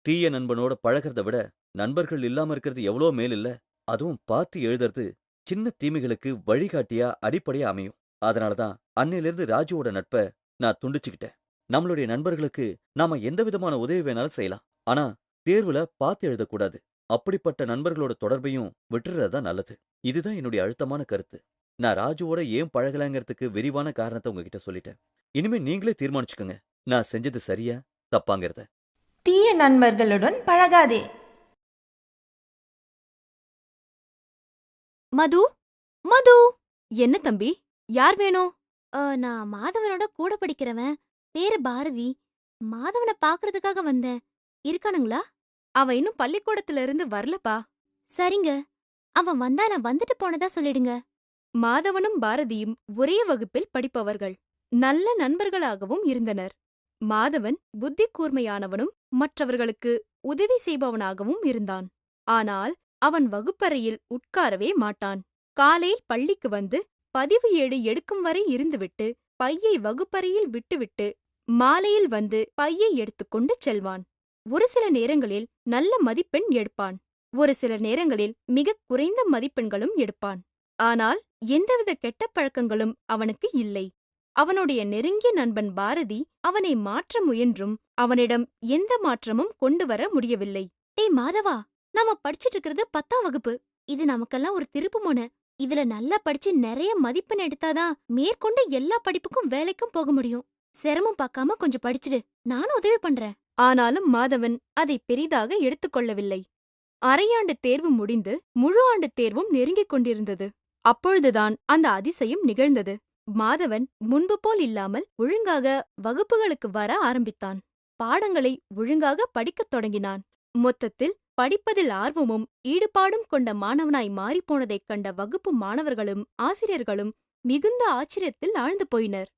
தீய நண்பனோட பழகிறத விட நண்பர்கள் இல்லாம இருக்கிறது எவ்வளோ மேல் இல்ல. அதுவும் பார்த்து எழுதுறது சின்ன தீமைகளுக்கு வழிகாட்டியா அடிப்படையா அமையும். அதனாலதான் அன்னையிலிருந்து ராஜுவோட நட்பை நான் துண்டிச்சுக்கிட்டேன். நம்மளுடைய நண்பர்களுக்கு நாம எந்த விதமான உதவி வேணாலும் செய்யலாம். ஆனா தேர்வுல பார்த்து எழுதக்கூடாது. அப்படிப்பட்ட நண்பர்களோட தொடர்பையும் விட்டுறதா நல்லது. இதுதான் என்னுடைய அழுத்தமான கருத்து. நான் ராஜுவோட ஏன் பழகலாங்கிறதுக்கு விரிவான காரணத்தை உங்ககிட்ட சொல்லிட்டேன். இனிமே நீங்களே தீர்மானிச்சுக்கோங்க, நான் செஞ்சது சரியா தப்பாங்கிறத. தீய நண்பர்களுடன் பழகாதே. மது, மது. என்ன தம்பி, யார் வேணும்? நான் மாதவனோட கூட படிக்கிறவன். பேரு பாரதி. மாதவனை பாக்குறதுக்காக வந்தேன். இருக்கானுங்களா? அவன் இன்னும் பள்ளிக்கூடத்துல இருந்து வரலப்பா. சரிங்க, அவன் வந்தா நான் வந்துட்டு போனதா சொல்லிடுங்க. மாதவனும் பாரதியும் ஒரே வகுப்பில் படிப்பவர்கள். நல்ல நண்பர்களாகவும் இருந்தனர். மாதவன் புத்தி கூர்மையானவனும் மற்றவர்களுக்கு உதவி செய்பவனாகவும் இருந்தான். ஆனால் அவன் வகுப்பறையில் உட்காரவே மாட்டான். காலையில் பள்ளிக்கு வந்து பதிவு ஏடு எடுக்கும் வரை இருந்துவிட்டு பையை வகுப்பறையில் விட்டுவிட்டு மாலையில் வந்து பையை எடுத்துக்கொண்டு செல்வான். ஒரு சில நேரங்களில் நல்ல மதிப்பெண் எடுப்பான். ஒரு சில நேரங்களில் மிக குறைந்த மதிப்பெண்களும் எடுப்பான். ஆனால் எந்தவித கெட்ட பழக்கங்களும் அவனுக்கு இல்லை. அவனுடைய நெருங்கிய நண்பன் பாரதி அவனை மாற்ற முயன்றும் அவனிடம் எந்த மாற்றமும் கொண்டு வர முடியவில்லை. டேய் மாதவா, நாம படிச்சுட்டு இருக்கிறது 10ஆம் வகுப்பு. இது நமக்கெல்லாம் ஒரு திருப்பு முனை. இதுல நல்லா படிச்சு நிறைய மதிப்பெண் எடுத்தாதான் மேற்கொண்டு எல்லா படிப்புக்கும் வேலைக்கும் போக முடியும். சிரமம் பார்க்காம கொஞ்சம் படிச்சுடு, நானும் உதவி பண்றேன். ஆனாலும் மாதவன் அதை பெரிதாக எடுத்துக்கொள்ளவில்லை. அரையாண்டு தேர்வு முடிந்து முழு ஆண்டு தேர்வும் நெருங்கிக் கொண்டிருந்தது. அப்பொழுதுதான் அந்த அதிசயம் நிகழ்ந்தது. மாதவன் முன்பு போல் இல்லாமல் ஒழுங்காக வகுப்புகளுக்கு வர ஆரம்பித்தான். பாடங்களை ஒழுங்காக படிக்கத் தொடங்கினான். மொத்தத்தில் படிப்பதில் ஆர்வமும் ஈடுபாடும் கொண்ட மாணவனாய் மாறிப்போனதைக் கண்ட வகுப்பு மாணவர்களும் ஆசிரியர்களும் மிகுந்த ஆச்சரியத்தில் ஆழ்ந்து போயினர்.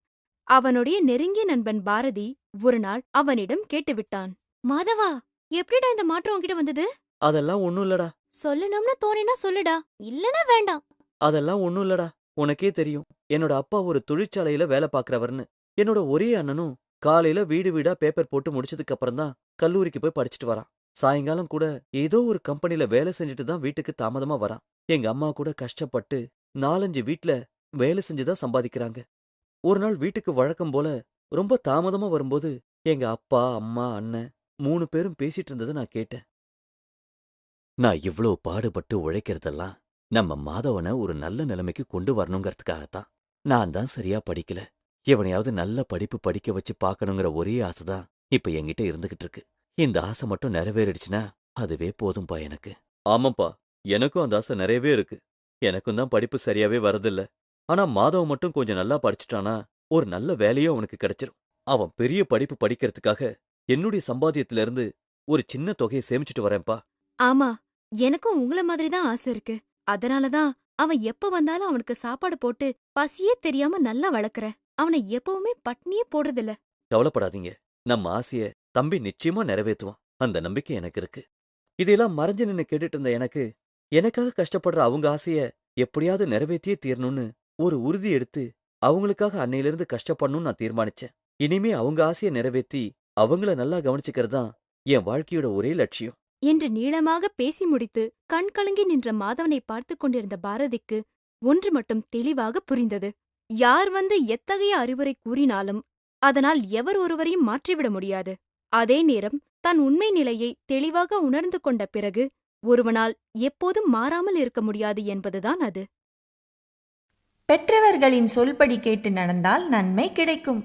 அவனுடைய நெருங்கிய நண்பன் பாரதி ஒரு நாள் அவனிடம் கேட்டுவிட்டான். மாதவா, எப்படிடா இந்த மாற்றம் உன்கிட்ட வந்தது? அதெல்லாம் ஒண்ணும் இல்லடா. சொல்லணும்னு தோணினா சொல்லுடா, இல்லனா வேண்டாம். அதெல்லாம் ஒண்ணும் இல்லடா. உனக்கே தெரியும் என்னோட அப்பா ஒரு தொழிற்சாலையில வேலை பார்க்கறவர்னு. என்னோட ஒரே அண்ணனும் காலையில வீடு வீடா பேப்பர் போட்டு முடிச்சதுக்கு அப்புறம் தான் கல்லூரிக்கு போய் படிச்சுட்டு வரான். சாயங்காலம் கூட ஏதோ ஒரு கம்பெனில வேலை செஞ்சுட்டு தான் வீட்டுக்கு தாமதமா வரான். எங்க அம்மா கூட கஷ்டப்பட்டு 4-5 வீட்ல வேலை செஞ்சுதான் சம்பாதிக்கிறாங்க. ஒரு நாள் வீட்டுக்கு வழக்கம் போல ரொம்ப தாமதமா வரும்போது எங்க அப்பா, அம்மா, அண்ணன் 3 பேரும் பேசிட்டு இருந்ததை நான் கேட்டேன். நான் இவ்ளோ பாடுபட்டு உழைக்கிறதெல்லாம் நம்ம மாதவனை ஒரு நல்ல நிலைமைக்கு கொண்டு வரணுங்கிறதுக்காகத்தான். நான் தான் சரியா படிக்கல. எவனையாவது நல்ல படிப்பு படிக்க வச்சு பார்க்கணுங்கிற ஒரே ஆசைதான் இப்ப என்கிட்ட இருந்துகிட்டு இருக்கு. இந்த ஆசை மட்டும் நிறைவேறிடுச்சுன்னா அதுவே போதும்பா எனக்கு. ஆமாப்பா, எனக்கும் அந்த ஆசை நிறையவே இருக்கு. எனக்கும் தான் படிப்பு சரியாவே வரதில்ல. ஆனா மாதவன் மட்டும் கொஞ்சம் நல்லா படிச்சுட்டானா ஒரு நல்ல வேலையும் அவனுக்கு கிடைச்சிரும். அவன் பெரிய படிப்பு படிக்கிறதுக்காக என்னுடைய சம்பாத்தியத்துல இருந்து ஒரு சின்ன தொகையை சேமிச்சுட்டு வரேன்ப்பா. ஆமா, எனக்கும் உங்கள மாதிரி தான் ஆசை இருக்கு. அதனாலதான் அவன் எப்ப வந்தாலும் அவனுக்கு சாப்பாடு போட்டு பசியே தெரியாம நல்லா வளர்க்கறேன். அவனை எப்பவுமே பட்னியே போடுறதில்ல. கவலைப்படாதீங்க, நம்ம ஆசைய தம்பி நிச்சயமா நிறைவேற்றுவான். அந்த நம்பிக்கை எனக்கு இருக்கு. இதையெல்லாம் மறைஞ்சு நின்னு கேட்டுட்டு இருந்த எனக்காக கஷ்டப்படுற அவங்க ஆசைய எப்படியாவது நிறைவேற்றியே தீரணும்னு ஒரு உறுதி எடுத்து அவங்களுக்காக அன்னையிலிருந்து கஷ்டப்படணும்னு நான் தீர்மானிச்சேன். இனிமே அவங்க ஆசையை நிறைவேற்றி அவங்கள நல்லா கவனிச்சுக்கிறது தான் என் வாழ்க்கையோட ஒரே லட்சியம் என்று நீளமாக பேசி முடித்து கண் கலங்கி நின்ற மாதவனை பார்த்து கொண்டிருந்த பாரதிக்கு ஒன்று மட்டும் தெளிவாக புரிந்தது. யார் வந்து எத்தகைய அறிவுரை கூறினாலும் அதனால் எவர் ஒருவரையும் மாற்றிவிட முடியாது. அதே நேரம் தன் உண்மை நிலையை தெளிவாக உணர்ந்து கொண்ட பிறகு ஒருவனால் எப்போதும் மாறாமல் இருக்க முடியாது என்பதுதான் அது. பெற்றவர்களின் சொல்படி கேட்டு நடந்தால் நன்மை கிடைக்கும்.